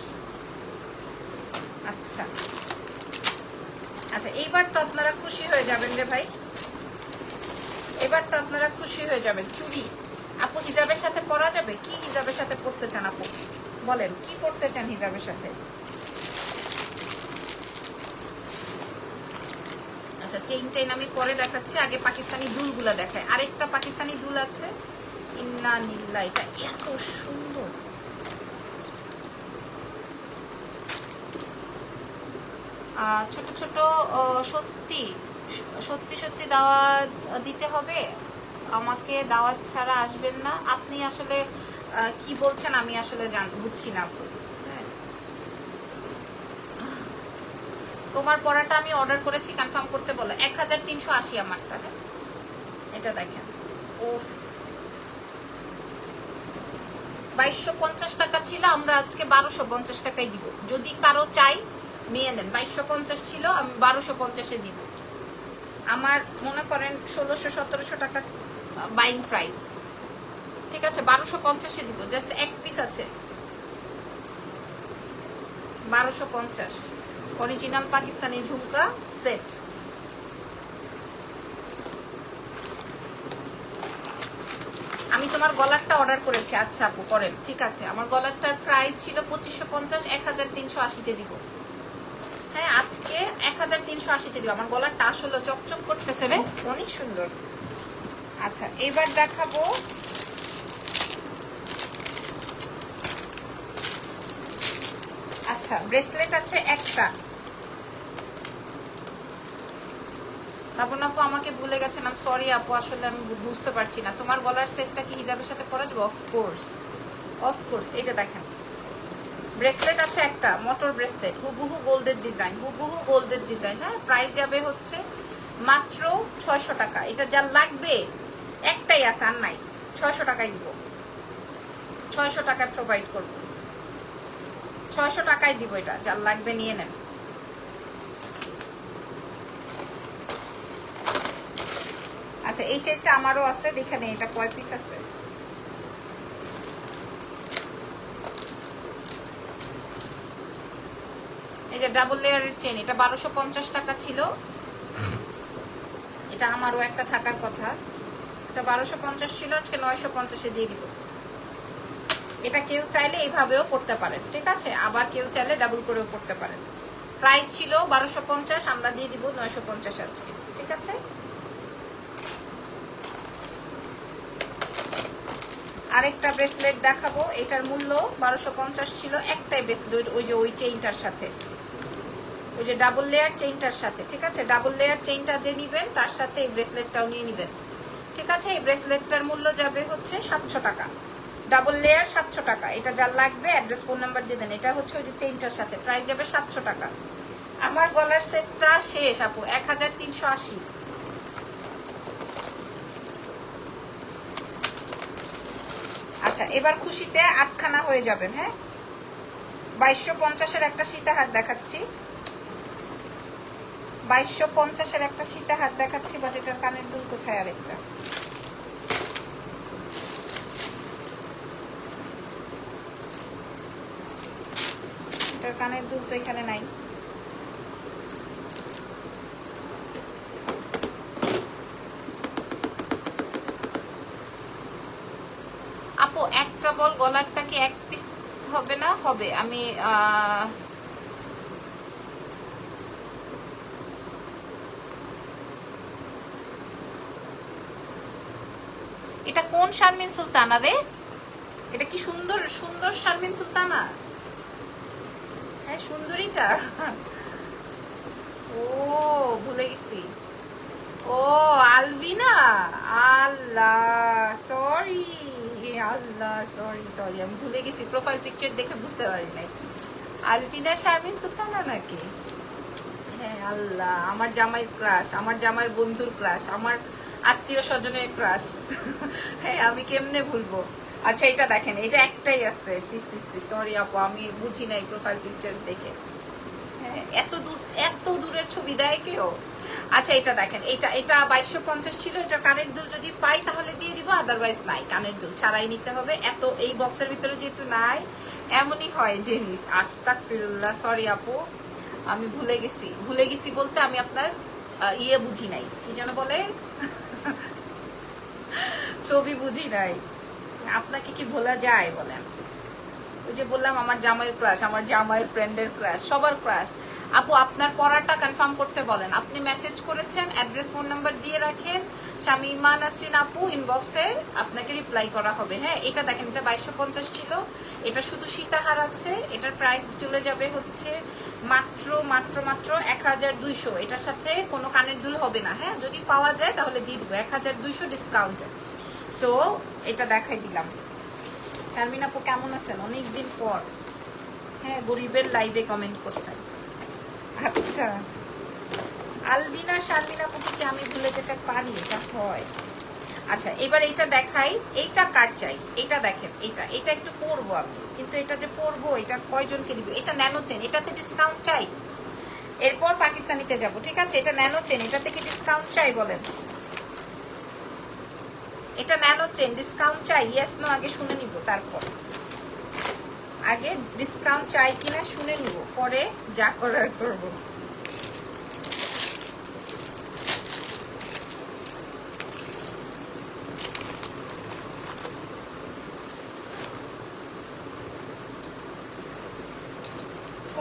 আচ্ছা আচ্ছা এইবার তো আপনারা খুশি হয়ে যাবেন রে ভাই, এবার তো আপনারা খুশি হয়ে যাবেন। চুড়ি আপু হিজাবের সাথে পরা যাবে, কি হিজাবের সাথে পরতে চান আপু বলেন, কি পরতে চান হিজাবের সাথে। আচ্ছা চেইন টেইন আমি পরে দেখাচ্ছি, আগে পাকিস্তানি দুলগুলা দেখায়। আরেকটা পাকিস্তানি দুল আছে, ইন্না নিল্লা, এটা এত সুন্দর। ছোট ছোট সত্যি সত্যি সত্যি দাওয়াত দিতে হবে, আমাকে দাওয়াত ছাড়া আসবেন না। আপনি আসলে কি বলছেন আমি আসলে বুঝছি না আপু। হ্যাঁ তোমার পড়াটা আমি অর্ডার করেছি, কনফার্ম করতে বলো। 1380 আমারটা। হ্যাঁ এটা দেখেন, ওফ 2250 টাকা ছিল, আমরা আজকে 1250 টাকায় দিব। যদি কারো চাই নিয়ে নেন, 2250 ছিল, আমি 1250-এ দিব। আমার মনে করেন 1600-1700 টাকা বাইং প্রাইস, ঠিক আছে 1250-এ দিব, জাস্ট এক পিস আছে 1250। অরিজিনাল পাকিস্তানি ঝুমকা সেট। আমি তোমার গলারটা অর্ডার করেছি। আচ্ছা আপু করেন, ঠিক আছে। আমার গলারটার প্রাইস ছিল 2550, 1380-তে দিব। হ্যাঁ আজকে 1380-তে দিব। আমার গলারটা আসলে চকচক করতেছে রে, অনেক সুন্দর। আচ্ছা এবার দেখাবো আচ্ছা ব্রেসলেট আছে একটা। আপু আমাকে ভুলে গেছেন, আমি সরি আপু, আসলে আমি বুঝতে পারছি না। তোমার গলার সেটটা কি হিজাবের সাথে পরা যাবে? Of course of course. এটা দেখেন ব্রেসলেট আছে একটা, মোটর ব্রেসলেট, হুবহু গোল্ডের ডিজাইন, হুবহু গোল্ডের ডিজাইন। হ্যাঁ প্রাইস যাবে হচ্ছে মাত্র 600 টাকা। এটা যা লাগবে একটাই আছে, আর নাই, 600 টাকায় দিব, 600 টাকায় প্রোভাইড করব, 600 টাকায় দিব। এটা যার লাগবে নিয়ে নেন। আচ্ছা এই চেকটা আমারও আছে, দেখে নেই এটা কয় পিস আছে। এই যে ডাবল লেয়ারের চেন, এটা 1250 টাকা ছিল, এটা আমারও একটা থাকার কথা। এটা 1250 ছিল, আজকে 950-এ দিয়ে দিব। এটা কেউ চাইলে এইভাবেও করতে পারেন, ঠিক আছে, আবার কেউ চাইলে ডাবল করেও করতে পারেন। প্রাইস ছিল 1250, আমরা দিয়ে দিব 950 আজকে, ঠিক আছে? আরেকটা ব্রেসলেট দেখাবো, এটার মূল্য 1250 ছিল, একটাই ব্রেসলেট, ওই যে ওই চেইনটার সাথে, ওই যে ডাবল লেয়ার চেইনটার সাথে, ঠিক আছে? ডাবল লেয়ার চেইনটা যে নিবেন তার সাথে এই ব্রেসলেটটাও নিয়ে নিবেন, ঠিক আছে? এই ব্রেসলেটটার মূল্য যাবে হচ্ছে 700 টাকা, ডাবল লেয়ার 700 টাকা। এটা যার লাগবে অ্যাড্রেস ফোন নাম্বার দিয়ে দেন। এটা হচ্ছে ওই যে চেইনটার সাথে, প্রাইস যাবে 700 টাকা। আমার গলার সেটটা শেষ আপু, 1380। আচ্ছা, এবার খুশিতে 8খানা হয়ে যাবেন। হ্যাঁ, 2250-এর একটা সীতাহার দেখাচ্ছি, 2250-এর একটা সীতাহার দেখাচ্ছি, বাট এটার কানের দুল কোথায়? আরেকটা এটার কানের দুল তো এখানে নাই। আপু একটা বল গলারটা কি এক পিস হবে না? হবে। আমি এটা কোন শারমিন সুলতানা রে? এটা কি সুন্দর সুন্দর শারমিন সুলতানা? হ্যাঁ, সুন্দরীটা। ও, ভুলে গেছি। ও, আলবিনা। আল্লাহ সরি, আল্লাহ সরি সরি, আমি ভুলে গেছি, প্রোফাইল পিকচার দেখে বুঝতে পারি নাই। আলবিনা শারমিন সুলতানা নাকি? হ্যাঁ, আল্লাহ, আমার জামাইয়ের ক্রাশ, আমার জামাইয়ের বন্ধুর ক্রাশ, আমার আত্মীয় স্বজনের ক্রাশ। হ্যাঁ, আমি কেমনে ভুলবো? আচ্ছা, এটা দেখেন, এটা একটাই আছে। সরি আপু, আমি বুঝি নাই প্রোফাইল পিকচার দেখে। হ্যাঁ, এত দূরের ছবি দেয় কেউ? আচ্ছা, এটা দেখেন, এটা 2250 ছিল। এটা কানের দুল যদি পাই তাহলে দিয়ে দিব, আদারওয়াইজ নাই, কানের দুল ছাড়াই নিতে হবে। এত এই বক্সের ভিতরে যেহেতু নাই, এমনই হয় জিনিস। আস্তাগফিরুল্লাহ, সরি আপু, আমি ভুলে গেছি বলতে আমি আপনার বুঝি নাই, কি যেন বলে, ছবি বুঝি নাই। আপনাকে কি ভোলা যায় বলেন? ওই যে বললাম, আমার জামাইয়ের ক্রাশ, আমার জামাইয়ের ফ্রেন্ডের ক্রাশ, সবার ক্রাশ। আপু, আপনার পড়াটা কনফার্ম করতে বলেন। আপনি মেসেজ করেছেন, অ্যাড্রেস ফোন নাম্বার দিয়ে রাখেন, শামিমা নাসরিন আপু ইনবক্সে আপনাকে রিপ্লাই করা হবে। হ্যাঁ, এটা দেখেন, এটা 2250 ছিল, এটা শুধু সীতাহার আছে। এটার প্রাইস চলে যাবে হচ্ছে মাত্র মাত্র মাত্র 1200। এটার সাথে কোনো কানের দুল হবে না। হ্যাঁ, যদি পাওয়া যায় তাহলে দিয়ে দিব 1200 ডিসকাউন্টে। সো এটা দেখাই দিলাম। শারমিন আপু কেমন আছেন? অনেকদিন পর। হ্যাঁ, গরিবের লাইভে কমেন্ট করছেন। আচ্ছা, আলবিনা শারমিন আপুকে কি আমি ভুলে যেতে পারি? এটা হয়। আচ্ছা, এবার এইটা দেখাই। এইটা কার চাই? এটা দেখেন, এটা একটু পরবো আমি, কিন্তু এটা যে পরবো এটা কয়জনকে দিব? এটা ন্যানো চেন, এটাতে ডিসকাউন্ট চাই। এরপর পাকিস্তানিতে যাব, ঠিক আছে? এটা ন্যানো চেন, এটাতে কি ডিসকাউন্ট চাই বলেন? এটা ন্যানো চেন, ডিসকাউন্ট চাই? ইয়েস নো আগে শুনে নিব, তারপর আগে ডিসকাউন্ট চাই কিনা শুনে নিব, পরে যা করার করব।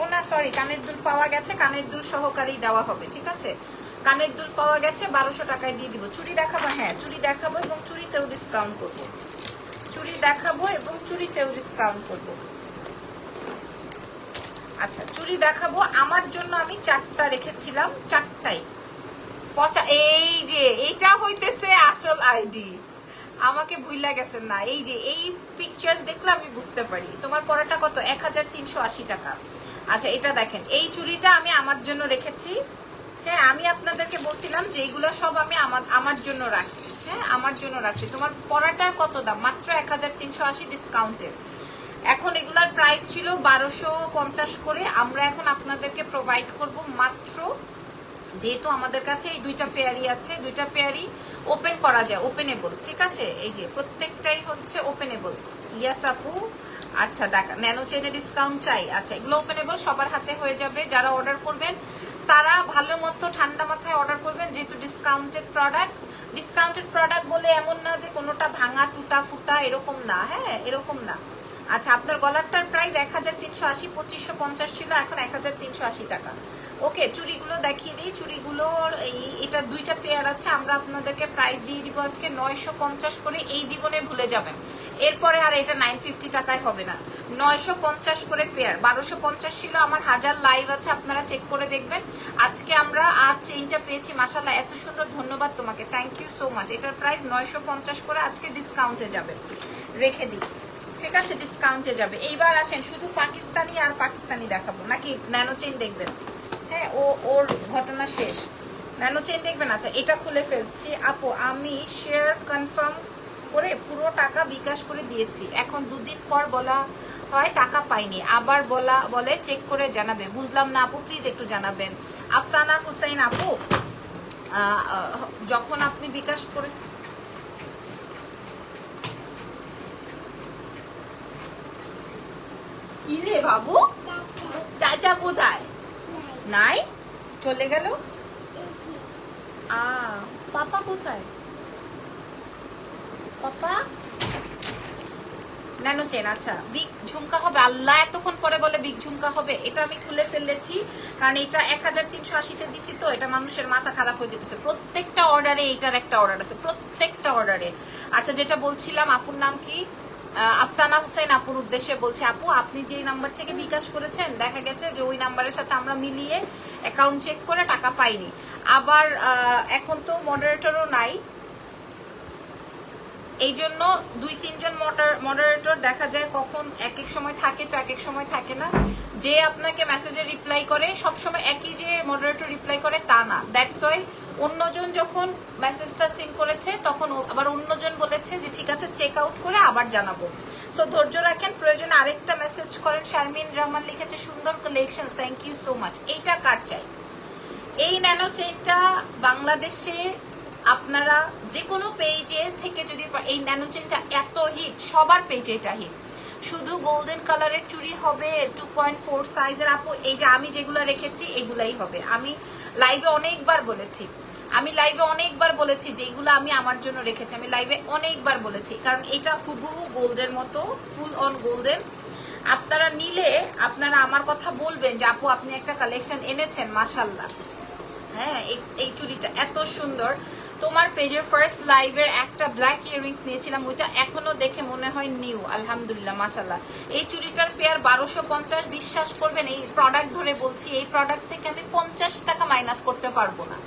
ও না, সরি, কানের দুল পাওয়া গেছে, কানের দুল সহকারী দেওয়া হবে, ঠিক আছে? কানের দুল পাওয়া গেছে, 1200 টাকায় দিয়ে দিব। চুড়ি দেখাবো? হ্যাঁ, চুড়ি দেখাবো এবং চুড়িতেও ডিসকাউন্ট করবো। চুড়ি দেখাবো এবং চুড়িতেও ডিসকাউন্ট করবো। আচ্ছা, চুড়ি দেখাবো। আমার জন্য আমি 4টা রেখেছিলাম, 4টাই পচা। এই যে এইটা হইতেছে আসল আইডি, আমাকে ভুইলা গেছেন না। এই যে এই পিকচার্স দেখলে আমি বুঝতে পারি। তোমার পড়াটা কত? 1380 টাকা। আচ্ছা, এটা দেখেন, এই চুড়িটা আমি আমার জন্য রেখেছি। হ্যাঁ, আমি আপনাদেরকে বলছিলাম যে এইগুলো সব আমি আমার জন্য রাখছি। হ্যাঁ, আমার জন্য রাখছি। তোমার পড়াটার কত দাম? মাত্র 1380 ডিসকাউন্টে। এখন এগুলার প্রাইস ছিল 1250 করে। আমরা এখন আপনাদেরকে প্রোভাইড করব মাত্র, যেহেতু আমাদের কাছে এই 2টা পেয়ারই আছে, 2টা পেয়ারই ওপেন করা যায়, ওপেনেবল, ঠিক আছে? এই যে প্রত্যেকটাই হচ্ছে ওপেনেবল। ইয়াস আপু। আচ্ছা, দেখা, ন্যানো চেনে ডিসকাউন্ট চাই। আচ্ছা, এগুলো ওপেনেবল, সবার হাতে হয়ে যাবে। যারা অর্ডার করবেন তারা ভালো মতো ঠান্ডা মাথায় অর্ডার করবেন, যেহেতু ডিসকাউন্টেড প্রোডাক্ট। ডিসকাউন্টেড প্রোডাক্ট বলে এমন না যে কোনোটা ভাঙা টুটা ফুটা, এরকম না। হ্যাঁ, এরকম না। আচ্ছা, আপনার গলারটার প্রাইস 1380, 2550 ছিল, এখন 1380 টাকা। ওকে, চুড়িগুলো দেখিয়ে দিই। চুড়িগুলোর এটা দুইটা পেয়ার আছে, আমরা আপনাদেরকে প্রাইস দিয়ে দিব আজকে 950 করে। এই জীবনে ভুলে যাবেন, এরপরে আর এটা 950 টাকায় হবে না। 950 করে পেয়ার, 1250 ছিল। আমার 1000 লাইভ আছে, আপনারা চেক করে দেখবেন। আজকে আমরা চেইনটা পেয়েছি, মাশাআল্লাহ এত সুন্দর, ধন্যবাদ তোমাকে, থ্যাংক ইউ সো মাচ। এটার প্রাইস 950 করে, আজকে ডিসকাউন্টে যাবে, রেখে দিই, ঠিক আছে, ডিসকাউন্টে যাবে। এইবার আসেন, শুধু পাকিস্তানি আর পাকিস্তানি দেখাবো নাকি ন্যানো চেইন দেখবেন? হ্যাঁ, ওর ঘটনা শেষ। ন্যানো চেইন দেখবেন? আচ্ছা, এটা খুলে ফেলছি। আপু, আমি শেয়ার কনফার্ম করে পুরো টাকা বিকাশ করে দিয়েছি, এখন 2 দিন পর বলা হয় টাকা পাইনি, আবার বলে চেক করে জানাবে। বুঝলাম না আপু, প্লিজ একটু জানাবেন। আফসানা হুসাইন আপু, যখন আপনি বিকাশ করে, কি রে বাবু, চাচা কোথায়? নাই, চলে গেল। পাপা কোথায়? পাপা ন্যানো চেন, আচ্ছা বিগ ঝুমকা হবে। আল্লাহ, এতক্ষণ পরে বলে বিগ ঝুমকা হবে। এটা আমি খুলে ফেলেছি, কারণ এটা 1380-তে দিছি, তো এটা মানুষের মাথা খারাপ হয়ে যেতেছে। প্রত্যেকটা অর্ডারে এইটার একটা অর্ডার আছে, প্রত্যেকটা অর্ডারে। আচ্ছা, যেটা বলছিলাম, আপুর নাম কি? আফসানা হুসাইন আপুর উদ্দেশ্যে বলছি। আপু, আপনি যে নাম্বার থেকে বিকাশ করেছেন, দেখা গেছে যে ওই নাম্বারের সাথে আমরা মিলিয়ে অ্যাকাউন্ট চেক করে টাকা পাইনি। আবার এখন তো মডারেটরও নাই, এই জন্য 2-3 জন মডারেটর দেখা যায় কখন এক এক সময় থাকে, তো এক এক সময় থাকে না। যে আপনাকে মেসেজে রিপ্লাই করে সব সময় একই যে মডারেটর রিপ্লাই করে তা না। দ্যাটস ওয়াই অন্যজন যখন মেসেজটা সিন করেছে, তখন আবার অন্যজন বলেছে যে ঠিক আছে, চেক আউট করে আবার জানাবো। সো ধৈর্য রাখেন, প্রয়োজনে আরেকটা মেসেজ করেন। শারমিন রহমান লিখেছে সুন্দর collection, thank you so much. এইটা কার চাই? এই ন্যানো চেইনটা বাংলাদেশে আপনারা যে কোনো পেজে থেকে যদি, এই ন্যানো চেইনটা এত হিট, সবার পেজে এটা হিট। শুধু গোল্ডেন কালারের চুড়ি হবে 2.4 সাইজের। আপু, এই যে আমি যেগুলো রেখেছি এগুলাই হবে। আমি লাইভে অনেকবার বলেছি যে এগুলো আমি আমার জন্য রেখেছি, আমি লাইভে অনেকবার বলেছি, কারণ এটা হুবহু গোল্ডের মতো, ফুল অন গোল্ডেন। আপনারা নিলে আপনারা আমার কথা বলবেন যে আপু, আপনি একটা কালেকশন এনেছেন, মাশাআল্লাহ। হ্যাঁ, এই চুড়িটা এত সুন্দর। তোমার পেজের ফার্স্ট লাইভের একটা ব্ল্যাক ইয়াররিংস নিয়েছিলাম, ওইটা এখনো দেখে মনে হয় নিউ, আলহামদুলিল্লাহ, মাশাআল্লাহ। এই চুড়িটার পেয়ার 1250। বিশ্বাস করবেন, এই প্রোডাক্ট ধরে বলছি, এই প্রোডাক্ট থেকে আমি 50 টাকা মাইনাস করতে পারবো না।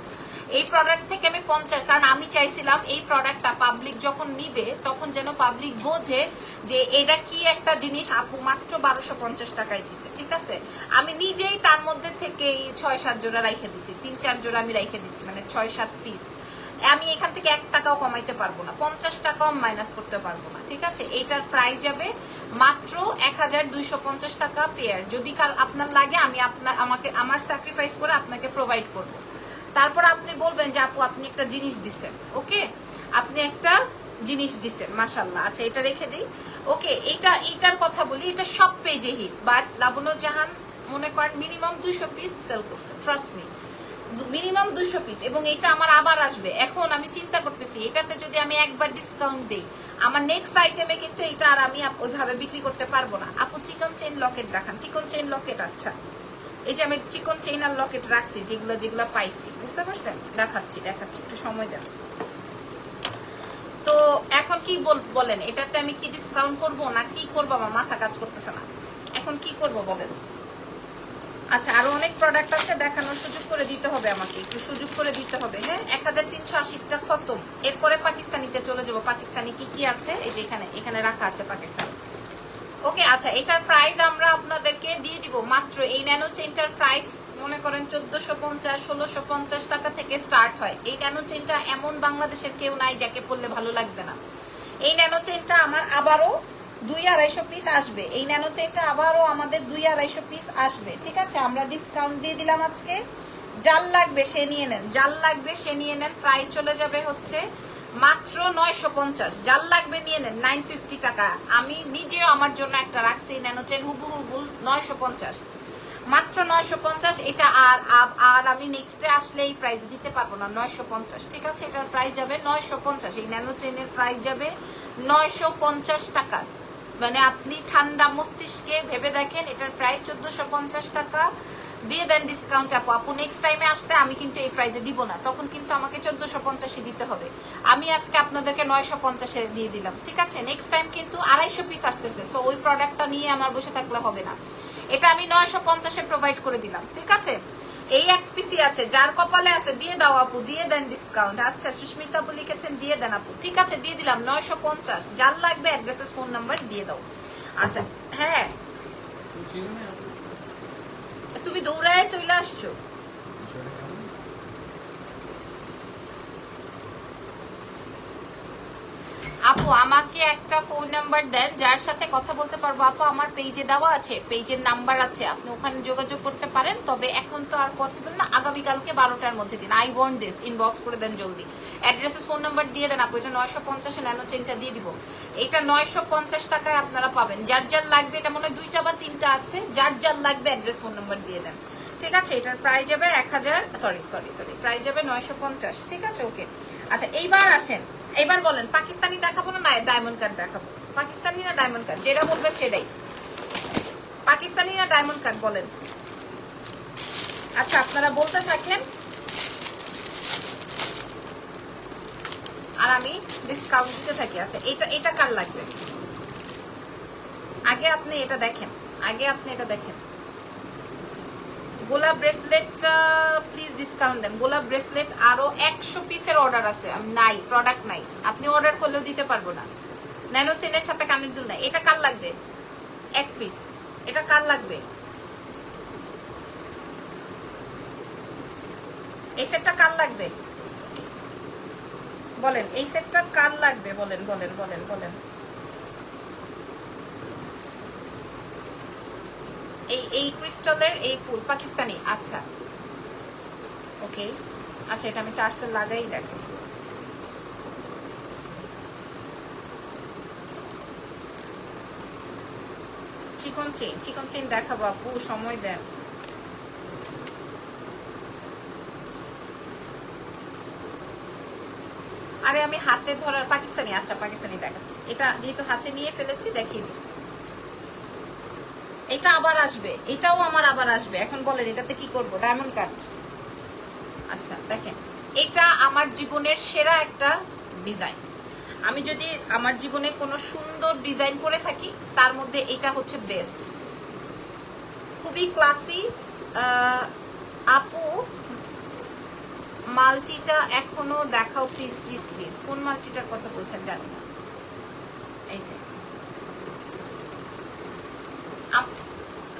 এই প্রোডাক্ট থেকে আমি 50, কারণ আমি চাইছিলাম এই প্রোডাক্টটা পাবলিক যখন নিবে, তখন যেন পাবলিক বোঝে যে এটা কি একটা জিনিস। আপু মাত্র 1250 টাকায় দিছে, ঠিক আছে। আমি নিজেই তার মধ্যে থেকে 6-7 জোড়া রাইখে দিছি, 3-4 জোড়া আমি রাইখে দিছি, মানে 6-7 পিস। আমি এখান থেকে 1 টাকাও কমাইতে পারবো না, 50 টাকাও মাইনাস করতে পারবো না, ঠিক আছে। এইটার প্রাইস যাবে মাত্র 1250 টাকা পেয়ার। যদি আপনার লাগে, আমি আমার স্যাক্রিফাইস করে আপনাকে প্রোভাইড করবো। তারপর আপনি বলবেন যে আপু, আপনি একটা জিনিস দিচ্ছেন, ওকে, আপনি একটা জিনিস দিচ্ছেন, মাশাআল্লাহ। আচ্ছা, এটা রেখে দিই। ওকে, এইটার কথা বলি, এটা সব পেজে হিট, বাট লাবণ্য জাহান মনে করেন মিনিমাম 200 পিস সেল করছে, ট্রাস্ট মি, মিনিমাম 200 পিস। এবং এটা আমার আবার আসবে। এখন আমি চিন্তা করতেছি, এটাতে যদি আমি একবার ডিসকাউন্ট দিই, আমার নেক্সট আইটেমে কিন্তু এটা আর আমি ওইভাবে বিক্রি করতে পারবো না। আপু, চিকন চেইন লকেট দেখান। চিকন চেইন লকেট, আচ্ছা, এই যে আমি চিকন চেইন আর লকেট রাখছি, যেগুলো পাইছি, বুঝতে পারছেন? দেখাচ্ছি, একটু সময় দেন। তো এখন কি বলেন, এটাতে আমি কি ডিসকাউন্ট করবো না কি করবো? আমার মাথা কাজ করতেছে না, এখন কি করব বলেন। আচ্ছা, আরো অনেক প্রোডাক্ট আছে, দেখানোর সুযোগ করে দিতে হবে, আমাকে একটু সুযোগ করে দিতে হবে। হ্যাঁ, 1380টা খতম। এরপরে পাকিস্তানিতে চলে যাব। পাকিস্তানি কি আছে? এই যে এখানে রাখা আছে পাকিস্তানি। ওকে, আচ্ছা, এটার প্রাইস আমরা আপনাদেরকে দিয়ে দিব মাত্র, এই ন্যানো চেইনটার প্রাইস মনে করেন 1450-1650 টাকা থেকে স্টার্ট হয়। এই ন্যানো চেইনটা এমন বাংলাদেশের কেউ নাই যাকে পরলে ভালো লাগবে না। এই ন্যানো চেইনটা আমার আবারও 200-250 পিস আসবে। এই ন্যানো চেইনটা আবারও আমাদের 200-250 পিস আসবে, ঠিক আছে। আমরা ডিসকাউন্ট দিয়ে দিলাম আজকে। জাল লাগবে সে নিয়ে নেন। প্রাইস চলে যাবে হচ্ছে মাত্র 950। জাল লাগবে নিয়ে নেন, 950 টাকা। আমি নিজেও আমার জন্য একটা রাখছি ন্যানো চেইন, হুবহু 950, মাত্র 950। এটা আর আমি নেক্সটে আসলে এই প্রাইস দিতে পারবো না, 950, ঠিক আছে। এটার প্রাইস যাবে 950। এই ন্যানো চেইনের প্রাইস যাবে 950 টাকা, মানে আপনি ঠান্ডা মস্তিষ্কে ভেবে দেখেন, এটার প্রাইস 1450 টাকা। দিয়ে দেন ডিসকাউন্ট আপু। আপু নেক্সট টাইমে আসতে আমি কিন্তু এই প্রাইসে দিব না, তখন কিন্তু আমাকে 1450 দিতে হবে। আমি আজকে আপনাদেরকে 950 দিয়ে দিলাম, ঠিক আছে? নেক্সট টাইম কিন্তু 250 পিস আসতেছে, সো ওই প্রোডাক্টটা নিয়ে আমার বসে থাকলে হবে না। এটা আমি 950 প্রোভাইড করে দিলাম, ঠিক আছে? এই এক পিসি আছে, যার কপালে আছে দিয়ে দাও আপু, দিয়ে দেন ডিসকাউন্ট। আচ্ছা সুস্মিতা আপু লিখেছেন দিয়ে দেন আপু, ঠিক আছে দিয়ে দিলাম 950। যার লাগবে অ্যাড্রেসেস ফোন নাম্বার দিয়ে দাও। আচ্ছা হ্যাঁ, তুমি দৌড়ায় চলে আসছো। আপু আমাকে একটা ফোন নাম্বার দেন যার সাথে কথা বলতে পারবো। আপু আমার পেজে দেওয়া আছে, পেজের নাম্বার আছে, আপনি ওখানে যোগাযোগ করতে পারেন। তবে এখন তো আর পসিবল না, আগামীকালকে 12টার মধ্যে দিন। আই ওয়ান্ট দিস, ইনবক্স করে দেন জলদি। অ্যাড্রেসেস ফোন নাম্বার দিয়ে দেন আপু। এটা 950 ন্যানো চেনটা দিয়ে দিব। এটা 950 টাকায় আপনারা পাবেন। যার যার লাগবে, এটা মনে হয় 2টা বা 3টা আছে, যার যার লাগবে অ্যাড্রেস ফোন নাম্বার দিয়ে দেন, ঠিক আছে? এটার প্রাইস যাবে 1000, সরি প্রাইস যাবে 950, ঠিক আছে? ওকে আচ্ছা এইবার আসেন, এবার বলেন পাকিস্তানি দেখাবো না ডায়মন্ড কাট দেখাবো? পাকিস্তানি না ডায়মন্ড কাট, যেটা বলবেন সেটাই। পাকিস্তানি না ডায়মন্ড কাট বলেন। আচ্ছা আপনারা বলতে থাকেন আর আমি ডিসকাউন্ট দিতে থাকি। আচ্ছা এটা কার লাগবে? আগে আপনি এটা দেখেন, গোলাপ ব্রেসলেটটা প্লিজ ডিসকাউন্ট দেন। গোলাপ ব্রেসলেট আরো 100 পিসের অর্ডার আছে, আমি নাই, প্রোডাক্ট নাই, আপনি অর্ডার করলেও দিতে পারবো না। ন্যানো চেনের সাথে কানের দুল নাই। এটা কার লাগবে? এক পিস। এটা কার লাগবে? এই সেটটা কার লাগবে বলেন? এই সেটটা কার লাগবে বলেন? এই ক্রিস্টালের এই ফুল পাকিস্তানি। আচ্ছা ওকে, আচ্ছা এটা আমি টার্সেল লাগাই দেখো। চিকন চেইন দেখাবো আপু, সময় দেন। আরে আমি হাতে ধরার পাকিস্তানি। আচ্ছা পাকিস্তানি দেখাচ্ছি, এটা যেহেতু হাতে নিয়ে ফেলেছি দেখিয়ে দিই। এটা আবার আসবে, এটাও আমার আবার আসবে। এখন বলেন এটাতে কি করব? Diamond cut. আচ্ছা দেখেন, এটা আমার জীবনের সেরা একটা ডিজাইন। আমি যদি আমার জীবনে কোনো সুন্দর ডিজাইন করে থাকি তার মধ্যে এটা হচ্ছে বেস্ট। খুবই ক্লাসি। আপু মাল্টিটা এখনো দেখাও প্লিজ প্লিজ প্লিজ। কোন মাল্টিটার কথা বলছেন জানি না। এই যে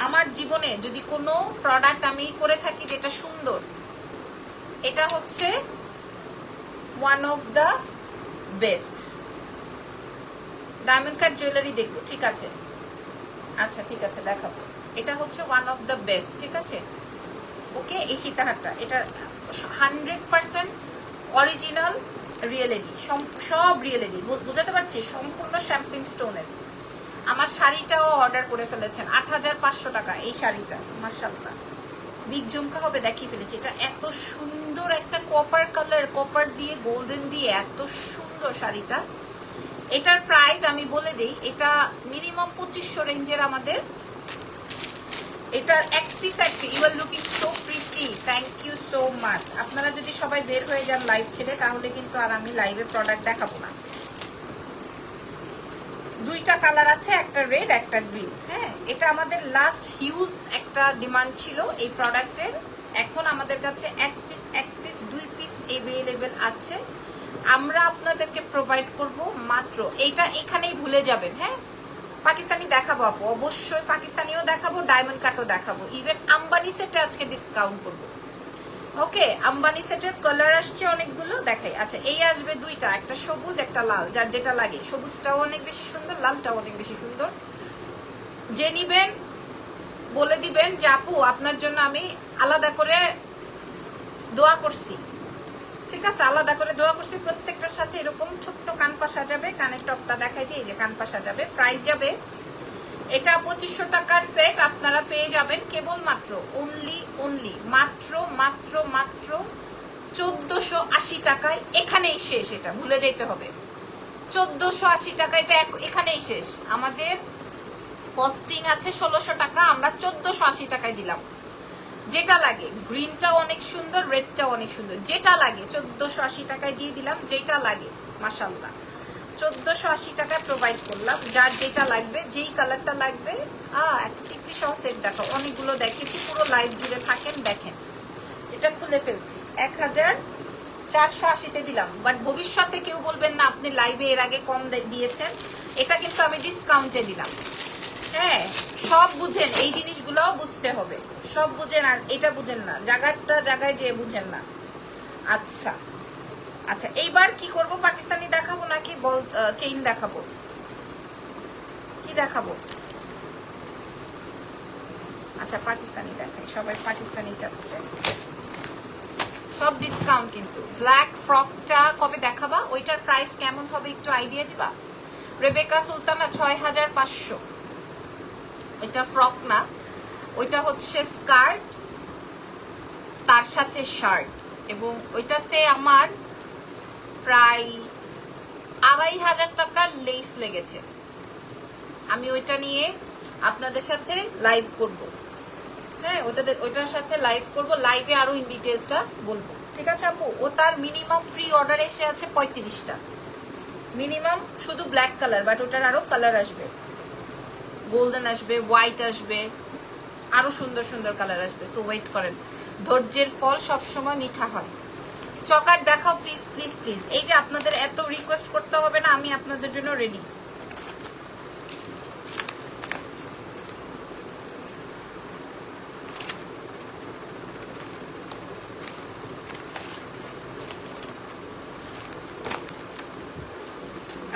আমার জীবনে যদি কোনো প্রোডাক্ট আমি করে থাকি যেটা সুন্দর, এটা হচ্ছে one of the best. Diamond cut jewellery দেখবো, ঠিক আছে? আচ্ছা ঠিক আছে দেখাবো। এটা হচ্ছে ওয়ান অফ দ্য বেস্ট, ঠিক আছে? ওকে এই সীতাহারটা, এটা 100% অরিজিনাল রিয়েলিটি, সব রিয়েলিটি, বুঝাতে পারছি? সম্পূর্ণ শ্যাম্পিং স্টোনের। আমার শাড়িটাও অর্ডার করে ফেলেছেন 8500 টাকা এই শাড়িটা। মাশাআল্লাহ বিগ ঝুমকা হবে দেখিয়ে ফেলেছি। এটা এত সুন্দর একটা কপার কালার, কপার দিয়ে গোল্ডেন দিয়ে এত সুন্দর শাড়িটা। এটার প্রাইস আমি বলে দিই, এটা মিনিমাম 2500 রেঞ্জের আমাদের। এটার এক piece you are looking so pretty, thank you so much. আপনারা যদি সবাই বের হয়ে যান লাইভ ছেড়ে, তাহলে কিন্তু আর আমি লাইভে প্রোডাক্ট দেখাবো না। 2টা কালার আছে, একটা রেড একটা গ্রিন। হ্যাঁ এটা আমাদের লাস্ট হিউজ একটা ডিমান্ড ছিল এই প্রোডাক্টের। এখন আমাদের কাছে এক পিস 2 পিস অ্যাভেলেবেল আছে। আমরা আপনাদেরকে প্রোভাইড করব মাত্র, এইটা এখানেই ভুলে যাবেন। হ্যাঁ পাকিস্তানি দেখাবো আপু, অবশ্যই পাকিস্তানিও দেখাবো, ডায়মন্ড কাটও দেখাবো, ইভেন আম্বানি সেটে আজকে ডিসকাউন্ট করবো। ওকে আম্বানি সেটের কালার আসছে অনেকগুলো, দেখাই। আচ্ছা এই আসবে 2টা, একটা সবুজ একটা লাল, যার যেটা লাগে। সবুজটাও অনেক বেশি সুন্দর, লালটাও অনেক বেশি সুন্দর। যে নিবেন বলে দিবেন যে আপু আপনার জন্য আমি আলাদা করে দোয়া করছি, ঠিক আছে? আলাদা করে দোয়া করছি। প্রত্যেকটার সাথে এরকম ছোট্ট কানপা সাজাবে, কানের টপটা দেখাই দিই, এই যে কানপা সাজাবে। প্রাইস যাবে এটা 2500 টাকার সেট, আপনারা পেয়ে যাবেন কেবলমাত্র অনলি মাত্র 1480 টাকায়। এখানেই শেষ, এটা ভুলে যেতে হবে। 1480 টাকা। এটা এখানেই শেষ। আমাদের কস্টিং আছে 1600 টাকা, আমরা 1480 টাকায় দিলাম। যেটা লাগে, গ্রিনটাও অনেক সুন্দর, রেডটাও অনেক সুন্দর, যেটা লাগে 1480 টাকায় দিয়ে দিলাম। যেটা লাগে মাশাআল্লাহ 1480 টাকায় প্রোভাইড করলাম। যার যেটা লাগবে, যেই কালারটা লাগবে। একটা টিকলি সহ সেট দেখো, অনেকগুলো দেখেছি, পুরো লাইভ জুড়ে থাকেন দেখেন। এটা খুলে ফেলছি 1480-তে দিলাম। বাট ভবিষ্যতে কেউ বলবেন না আপনি লাইভে এর আগে কম দিয়েছেন। এটা কিন্তু আমি ডিসকাউন্টে দিলাম। হ্যাঁ, সব বুঝেন, এই জিনিসগুলো বুঝতে হবে। সব বুঝেন আর এটা বুঝেন না, জায়গায় যে বুঝেন না। আচ্ছা আচ্ছা, এইবার কি করব? পাকিস্তানি দেখাবো নাকি বল চেইন দেখাবো? কি দেখাবো? আচ্ছা পাকিস্তানি দেখাই, সবাই পাকিস্তানি চাচ্ছে। সব ডিসকাউন্ট কিন্তু। ব্ল্যাক ফ্রকটা কবে দেখাবা? ওইটার প্রাইস কেমন হবে একটু আইডিয়া দিবা? রেবেকা সুলতানা 6500। ওইটা ফ্রক না, ওইটা হচ্ছে স্কার্ট তার সাথে শার্ট, এবং ওইটাতে আমার প্রায় 2500 টাকার লেস লেগেছে। আমি ওইটা নিয়ে আপনাদের সাথে লাইভ করব। হ্যাঁ, ওইটার সাথে লাইভ করব, লাইভে আরো ইন ডিটেইলসটা বলবো। ঠিক আছে আপু? ওটার মিনিমাম প্রি অর্ডার এসে আছে 35টা মিনিমাম, শুধু ব্ল্যাক কালার। বাট ওটার আরো কালার আসবে, গোল্ডেন আসবে, হোয়াইট আসবে, আরো সুন্দর সুন্দর কালার আসবে। সো ওয়েট করেন, ধৈর্যের ফল সবসময় মিঠা হয়। চকার দেখাও প্লিজ প্লিজ প্লিজ। এই যে আপনাদের এত রিকোয়েস্ট করতে হবে না, আমি আপনাদের জন্য রেডি।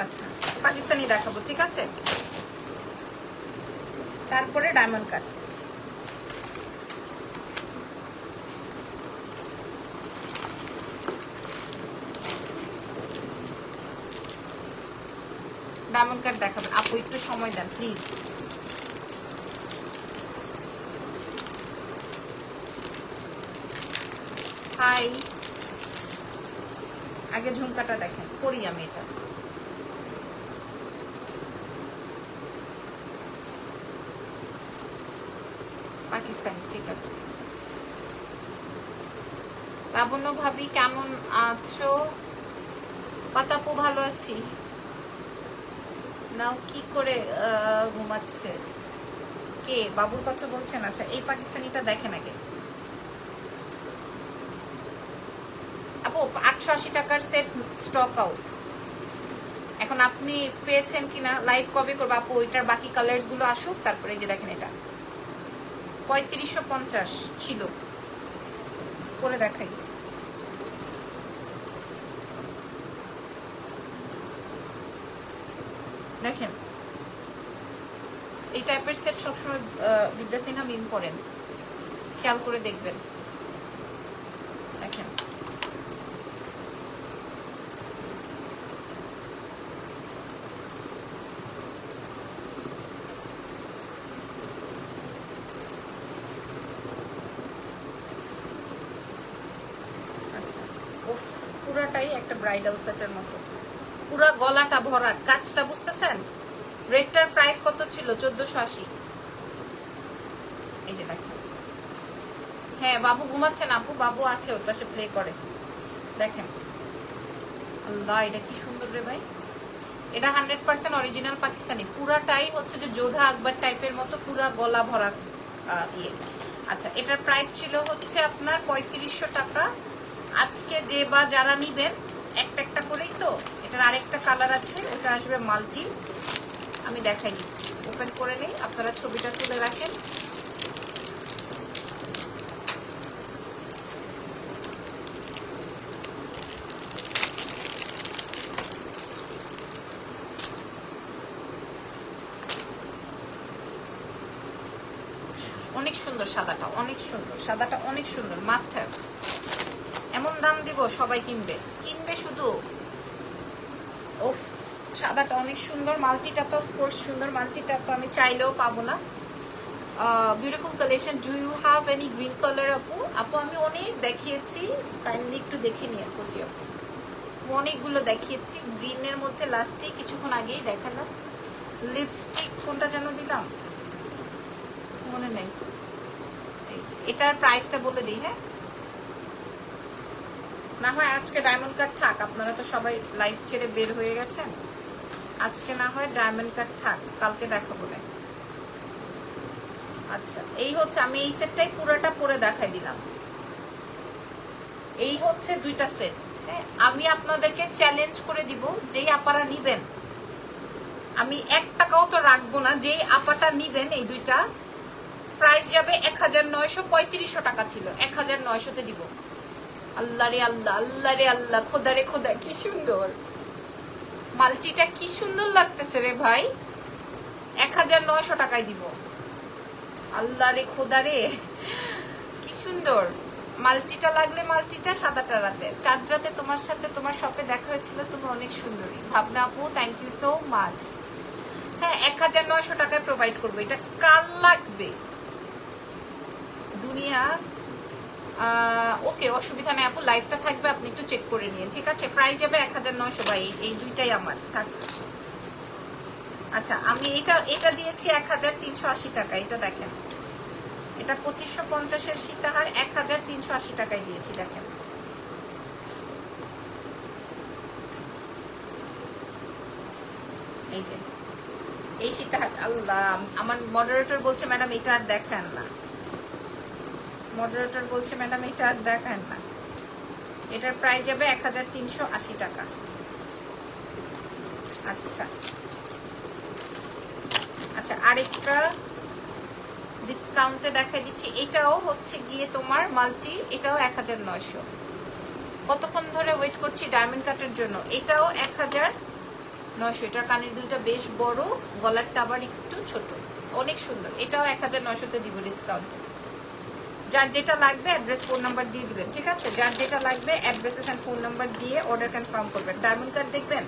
আচ্ছা পাকিস্তানি দেখাবো, ঠিক আছে? তারপরে ডায়মন্ড কাট। ডায়মন্ড কাট দেখাবেন আপু, একটু সময় দেন প্লিজ। হাই, আগে ঝুমকাটা দেখেন, পরি আমি এটা। পাকিস্তানি, ঠিক আছে। লাবণ্য ভাবি কেমন আছো? পাতাপু ভালো আছি। নাও কি করে ঘুমাচ্ছে? কে বাবুর কথা বলছেন? আচ্ছা এই পাকিস্তানিটা দেখেন আগে আপু। 880 টাকার সেট স্টক আউট। এখন আপনি পেয়েছেন কিনা, লাইভ কবে করবো আপু? ওইটার বাকি কালার্স গুলো আসুক, তারপরে এই যে দেখেন এটা 3550 ছিল, করে দেখাই। দেখেন এই টাইপের সেট সবসময় বিদ্যা সিনহা মিম করেন, খেয়াল করে দেখবেন। দেখেন আচ্ছা, উফ পুরাটাই একটা ব্রাইডাল সেটের মতো, পুরা গলাটা ভরাট, কাজটা বুঝতেছেন? রেডটার প্রাইস কত ছিল? 1480। এই যে দেখেন। হ্যাঁ বাবু ঘুমাচ্ছেন আপু, বাবু আছে ওর পাশে প্লে করে। দেখেন আল্লাহ, এটা কি সুন্দর রে ভাই। এটা 100% অরিজিনাল পাকিস্তানি, পুরাটাই হচ্ছে যে যোধা আকবর টাইপের মতো, পুরা গলা ভরা ইয়ে। আচ্ছা এটার প্রাইস ছিল হচ্ছে আপনার 3500 টাকা। আজকে যে বা যারা নিবেন একটা একটা করেই তো। এটার আরেকটা কালার আছে, ওটা আসবে মাল্টি, আমি দেখাই দিচ্ছি। ওপেন করে নেই, আপনারা ছবিটা তুলে রাখেন। অনেক সুন্দর সাদাটা, অনেক সুন্দর সাদাটা, অনেক সুন্দর, মাস্ট হ্যাভ। এমন দাম দিব সবাই কিনবে, কিনবে শুধু। ওফ সাদাটা অনেক সুন্দর, মাল্টিটা তো অফকোর্স সুন্দর, মাল্টিটা তো আমি চাইলেও পাবো না। Beautiful collection. Do you have any green colour আপু? আপু আমি অনেক দেখিয়েছি, কাইন্ডলি একটু দেখে নিয়ে বুঝি আপু। অনেকগুলো দেখিয়েছি। গ্রিনের মধ্যে লাস্টে কিছুক্ষণ আগেই দেখালাম। লিপস্টিক কোনটা যেন দিলাম মনে নেই। এই যে এটার প্রাইসটা বলে দিই। হ্যাঁ, না হয় আজকে ডায়মন্ড কাট থাক, আপনারা তো সবাই লাইভ ছেড়ে বের হয়ে গেছেন। আজকে না হয় ডায়মন্ড কাট থাক, কালকে দেখাবো না। আচ্ছা, এই হচ্ছে, আমি এই সেটটাই পুরোটা পরে দেখাই দিলাম। এই হচ্ছে দুইটা সেট। হ্যাঁ, আমি আপনাদেরকে চ্যালেঞ্জ করে দিব, যেই আপারা নিবেন, আমি 1 টাকাও তো রাখবো না, যেই আপাটা নিবেন এই দুইটা, প্রাইস যাবে 1935 টাকা ছিল, 1900-তে দিব। আল্লাহ রে আল্লাহ, আল্লাহ রে আল্লাহ, খোদা রে খোদা, কি সুন্দর মাল্টিটা, কি সুন্দর লাগতেছে রে ভাই। 1900 টাকায় দিব। আল্লাহ রে খোদা রে, কি সুন্দর মাল্টিটা। লাগলে মাল্টিটা, সাদাটা রাতে, চাঁদ রাতে তোমার সাথে তোমার শপে দেখা হয়েছিল, তুমি অনেক সুন্দরী। ভাবনা আপু, থ্যাংক ইউ সো মাচ। হ্যাঁ, 1900 টাকায় প্রোভাইড করবো। এটা কার লাগবে দুনিয়া? ওকে, অসুবিধা নেই আপু, লাইভটা থাকবে, আপনি একটু চেক করে নিন, ঠিক আছে? প্রাইস যাবে 1900 ভাই, এই দুইটাই আমার থাকবে। আচ্ছা, আমি এটা দিয়েছি 1380 টাকা। এটা দেখেন, এটা 2550-এর সীতাহার 1380 টাকায় দিয়েছি। দেখেন, এই যে এই সীতাহার। আল্লাহ, আমার মডারেটর বলছে ম্যাডাম এটা আর দেখান না। মডারেটর বলছে ম্যাডাম এটা আর দেখান না। এটার প্রাইস যাবে 1380 টাকা। আচ্ছা আচ্ছা, আরেকটা ডিসকাউন্টে দেখা দিচ্ছি। এটাও হচ্ছে গিয়ে তোমার মাল্টি, এটাও 1900। কতক্ষণ ধরে ওয়েট করছি ডায়মন্ড কাটের জন্য। এটাও 1900। এটার কানের দুলটা বেশ বড়, গলারটা আবার একটু ছোট, অনেক সুন্দর। এটাও 1900-তে দিব ডিসকাউন্টে। যার যেটা লাগবে অ্যাড্রেস ফোন নাম্বার দিয়ে দিবেন, ঠিক আছে? যার যেটা লাগবে অ্যাড্রেসেস এন্ড ফোন নাম্বার দিয়ে অর্ডার কনফার্ম করবেন। ডায়মন্ড কাট দেখবেন।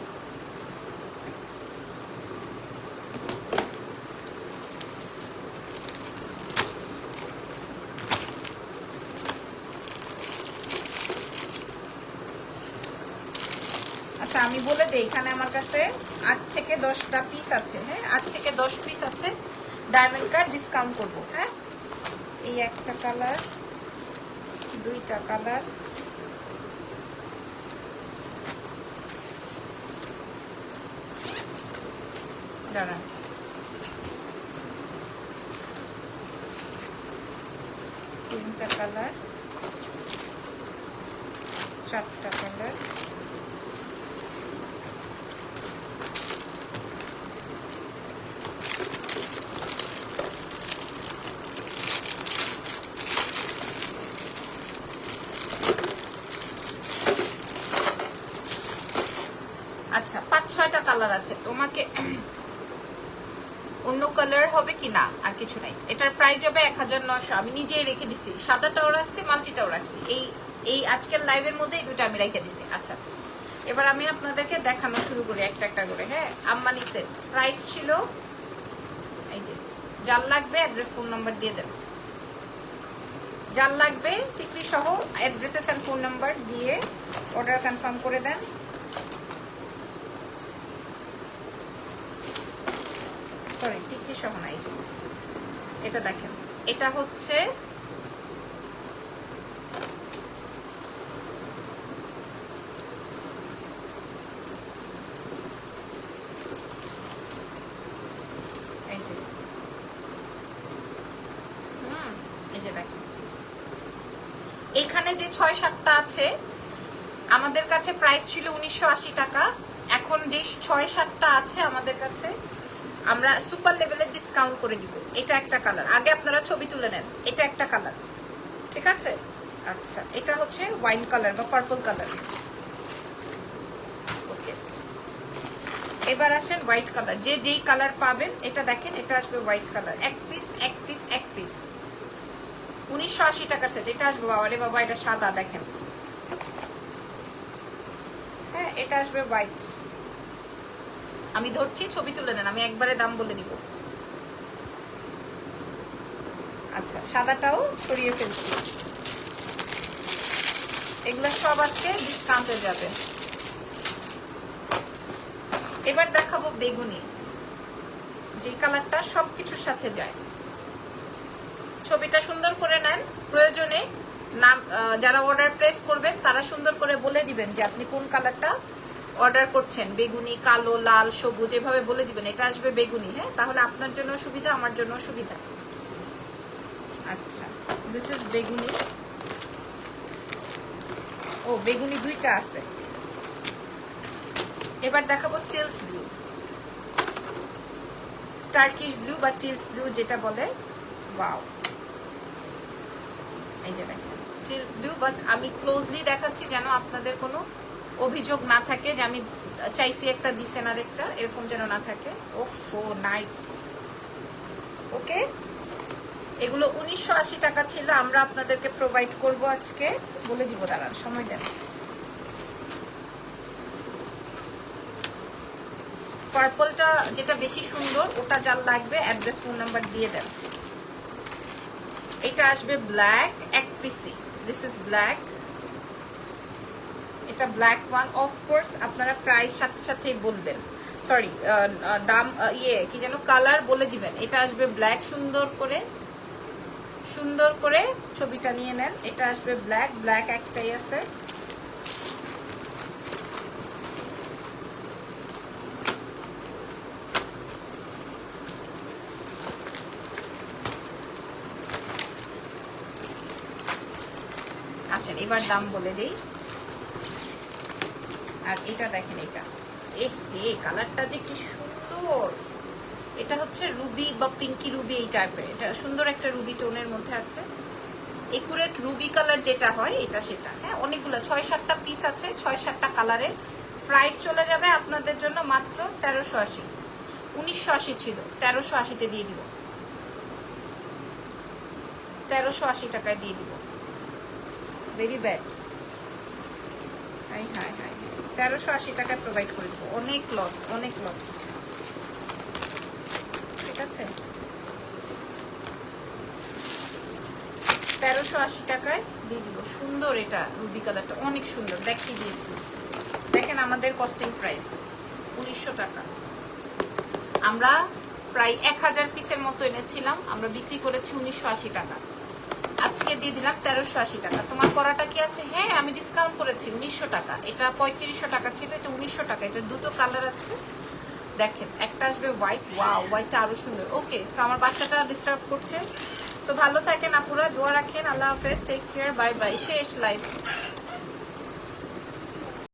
আচ্ছা, আমি বলে দিই, এখানে আমার কাছে 8 থেকে 10টা পিস আছে। হ্যাঁ, 8 থেকে 10 পিস আছে। ডায়মন্ড কাট ডিসকাউন্ট করবো। হ্যাঁ, এই একটা কালার, দুইটা কালার, দাঁড়ান, তিনটা কালার, চারটা কালার, আচ্ছা 5-6টা কালার আছে। তোমাকে অন্য কালার হবে কি না আর কিছু নাই। এটার প্রাইস হবে 1900। আমি নিজেই রেখে দিছি, সাদাটাও রাখছি, মাল্টিটাও রাখছি। এই আজকের লাইভের মধ্যে এই দুটো আমি রেখে দিছি। আচ্ছা, এবার আমি আপনাদেরকে দেখানো শুরু করি একটা একটা করে। হ্যাঁ, আম্বানি সেট প্রাইস ছিল, এই যে, যার লাগবে অ্যাড্রেস ফোন নাম্বার দিয়ে দেন। যার লাগবে টিকলি সহ অ্যাড্রেসেস এন্ড ফোন নাম্বার দিয়ে অর্ডার কনফার্ম করে দেন। সরি, টিকলি সহ না, এই যে এটা দেখেন, এটা হচ্ছে এই যে, এই যে দেখেন, এখানে যে 6-7টা আছে, আমাদের কাছে প্রাইস ছিল 1980 টাকা। এখন যে 6-7টা আছে আমাদের কাছে, আমরা সুপার লেভেলের ডিসকাউন্ট করে দিব। এটা একটা কালার, আগে আপনারা ছবি তুলে নেন। এটা একটা কালার, ঠিক আছে? আচ্ছা, এটা হচ্ছে ওয়াইন কালার বা পার্পল কালার। ওকে, এবার আসেন হোয়াইট কালার। যে যেই কালার পাবেন, এটা দেখেন, এটা আসবে হোয়াইট কালার। এক পিস এক পিস এক পিস, 1980 টাকার সেট। এটা আসবে, বাবা রে বাবা, এটা সাদা দেখেন। হ্যাঁ, এটা আসবে হোয়াইট। আমি ধরছি, ছবি তুলে নেন, আমি একবারে দাম বলে দিব। আচ্ছা, সাদাটাও সরিয়ে ফেলছি। এগুলো সব আজকে ডিসকাউন্টে যাবে। এবার দেখাবো বেগুনি, যে কালারটা সবকিছুর সাথে যায়। ছবিটা সুন্দর করে নেন, প্রয়োজনে নাম যারা অর্ডার প্লেস করবেন তারা সুন্দর করে বলে দিবেন যে আপনি কোন কালারটা অর্ডার করছেন, বেগুনি, কালো, লাল, সবুজ, এভাবে বলে দিবেন এটা আসবে বেগুনি। হ্যাঁ, তাহলে আপনার জন্য সুবিধা, আমার জন্য সুবিধা। আচ্ছা, দিস ইজ বেগুনি। ও, বেগুনি দুইটা আছে। এবার দেখাবো টিল্ট ব্লু, টার্কিশ ব্লু বা টিল্ট ব্লু যেটা বলে। ওয়াও, এই যে দেখেন টিল্ট ব্লু, বাট আমি ক্লোজলি দেখাচ্ছি যেন আপনাদের কোনো অভিযোগ না থাকে যে আমি চাইছি একটা দিছেন আর একটা, এরকম যেন না থাকে। ওফো, নাইস। ওকে, এগুলো 1980 টাকা ছিল, আমরা আপনাদেরকে প্রোভাইড করব আজকে, বলে দিব, দাঁড়ান সময় দেন। পার্পলটা যেটা বেশি সুন্দর, ওটা যার লাগবে অ্যাড্রেস, ফোন নাম্বার দিয়ে দেন। এটা আসবে ব্ল্যাক, এক পিসি। দিস ইজ ব্ল্যাক, এটা ব্ল্যাক ওয়ান। অফকোর্স আপনারা প্রাইস সাথে সাথেই বলবেন, সরি দাম কি যেন কালার বলে দিবেন। এটা আসবে ব্ল্যাক, সুন্দর করে ছবিটা নিয়ে নেন। এটা আসবে ব্ল্যাক, ব্ল্যাক একটাই আছে। আসেন এবার দাম বলে দেই। আর এটা দেখেন, এটা কালারটা যে কি সুন্দর। এটা হচ্ছে রুবি বা পিঙ্কি রুবি, এই টাইপের। এটা সুন্দর একটা রুবি টোনের মধ্যে আছে। একুরেট রুবি কালার যেটা হয় এটা সেটা। হ্যাঁ, অনেকগুলো 6-7টা পিস আছে, 6-7টা কালারের। প্রাইস চলে যাবে আপনাদের জন্য মাত্র 1380। 1980 ছিল, 1380-তে দিয়ে দিব। 1380 টাকায় দিয়ে দিব। Very bad. High high high, 1380 টাকায় প্রোভাইড করে দিব। অনেক লস, অনেক লস। ঠিক আছে, 1380 টাকায় দিয়ে দিব। সুন্দর, এটা রুবি কালারটা অনেক সুন্দর, দেখিয়ে দিয়েছি। দেখেন আমাদের কস্টিং প্রাইস 1900 টাকা। আমরা প্রায় 1000 পিসের মতো এনেছিলাম, আমরা বিক্রি করেছি 1980 টাকা। আজকে দিয়ে দিলাম 1380 টাকা। তোমার করাটা কি আছে? হ্যাঁ, আমি ডিসকাউন্ট করেছি 1900 টাকা। এটা 3500 টাকা ছিল, এটা 1900 টাকা। এটার দুটো কালার আছে, দেখেন একটা আসবে হোয়াইট। ওয়াও, হোয়াইটটা আরো সুন্দর। ওকে, সো আমার বাচ্চাটা ডিস্টার্ব করছে। সো ভালো থাকেন আপুরা, দোয়া রাখেন। আল্লাহ হাফেজ, টেক কেয়ার, বাই বাই। শেষ লাইভ।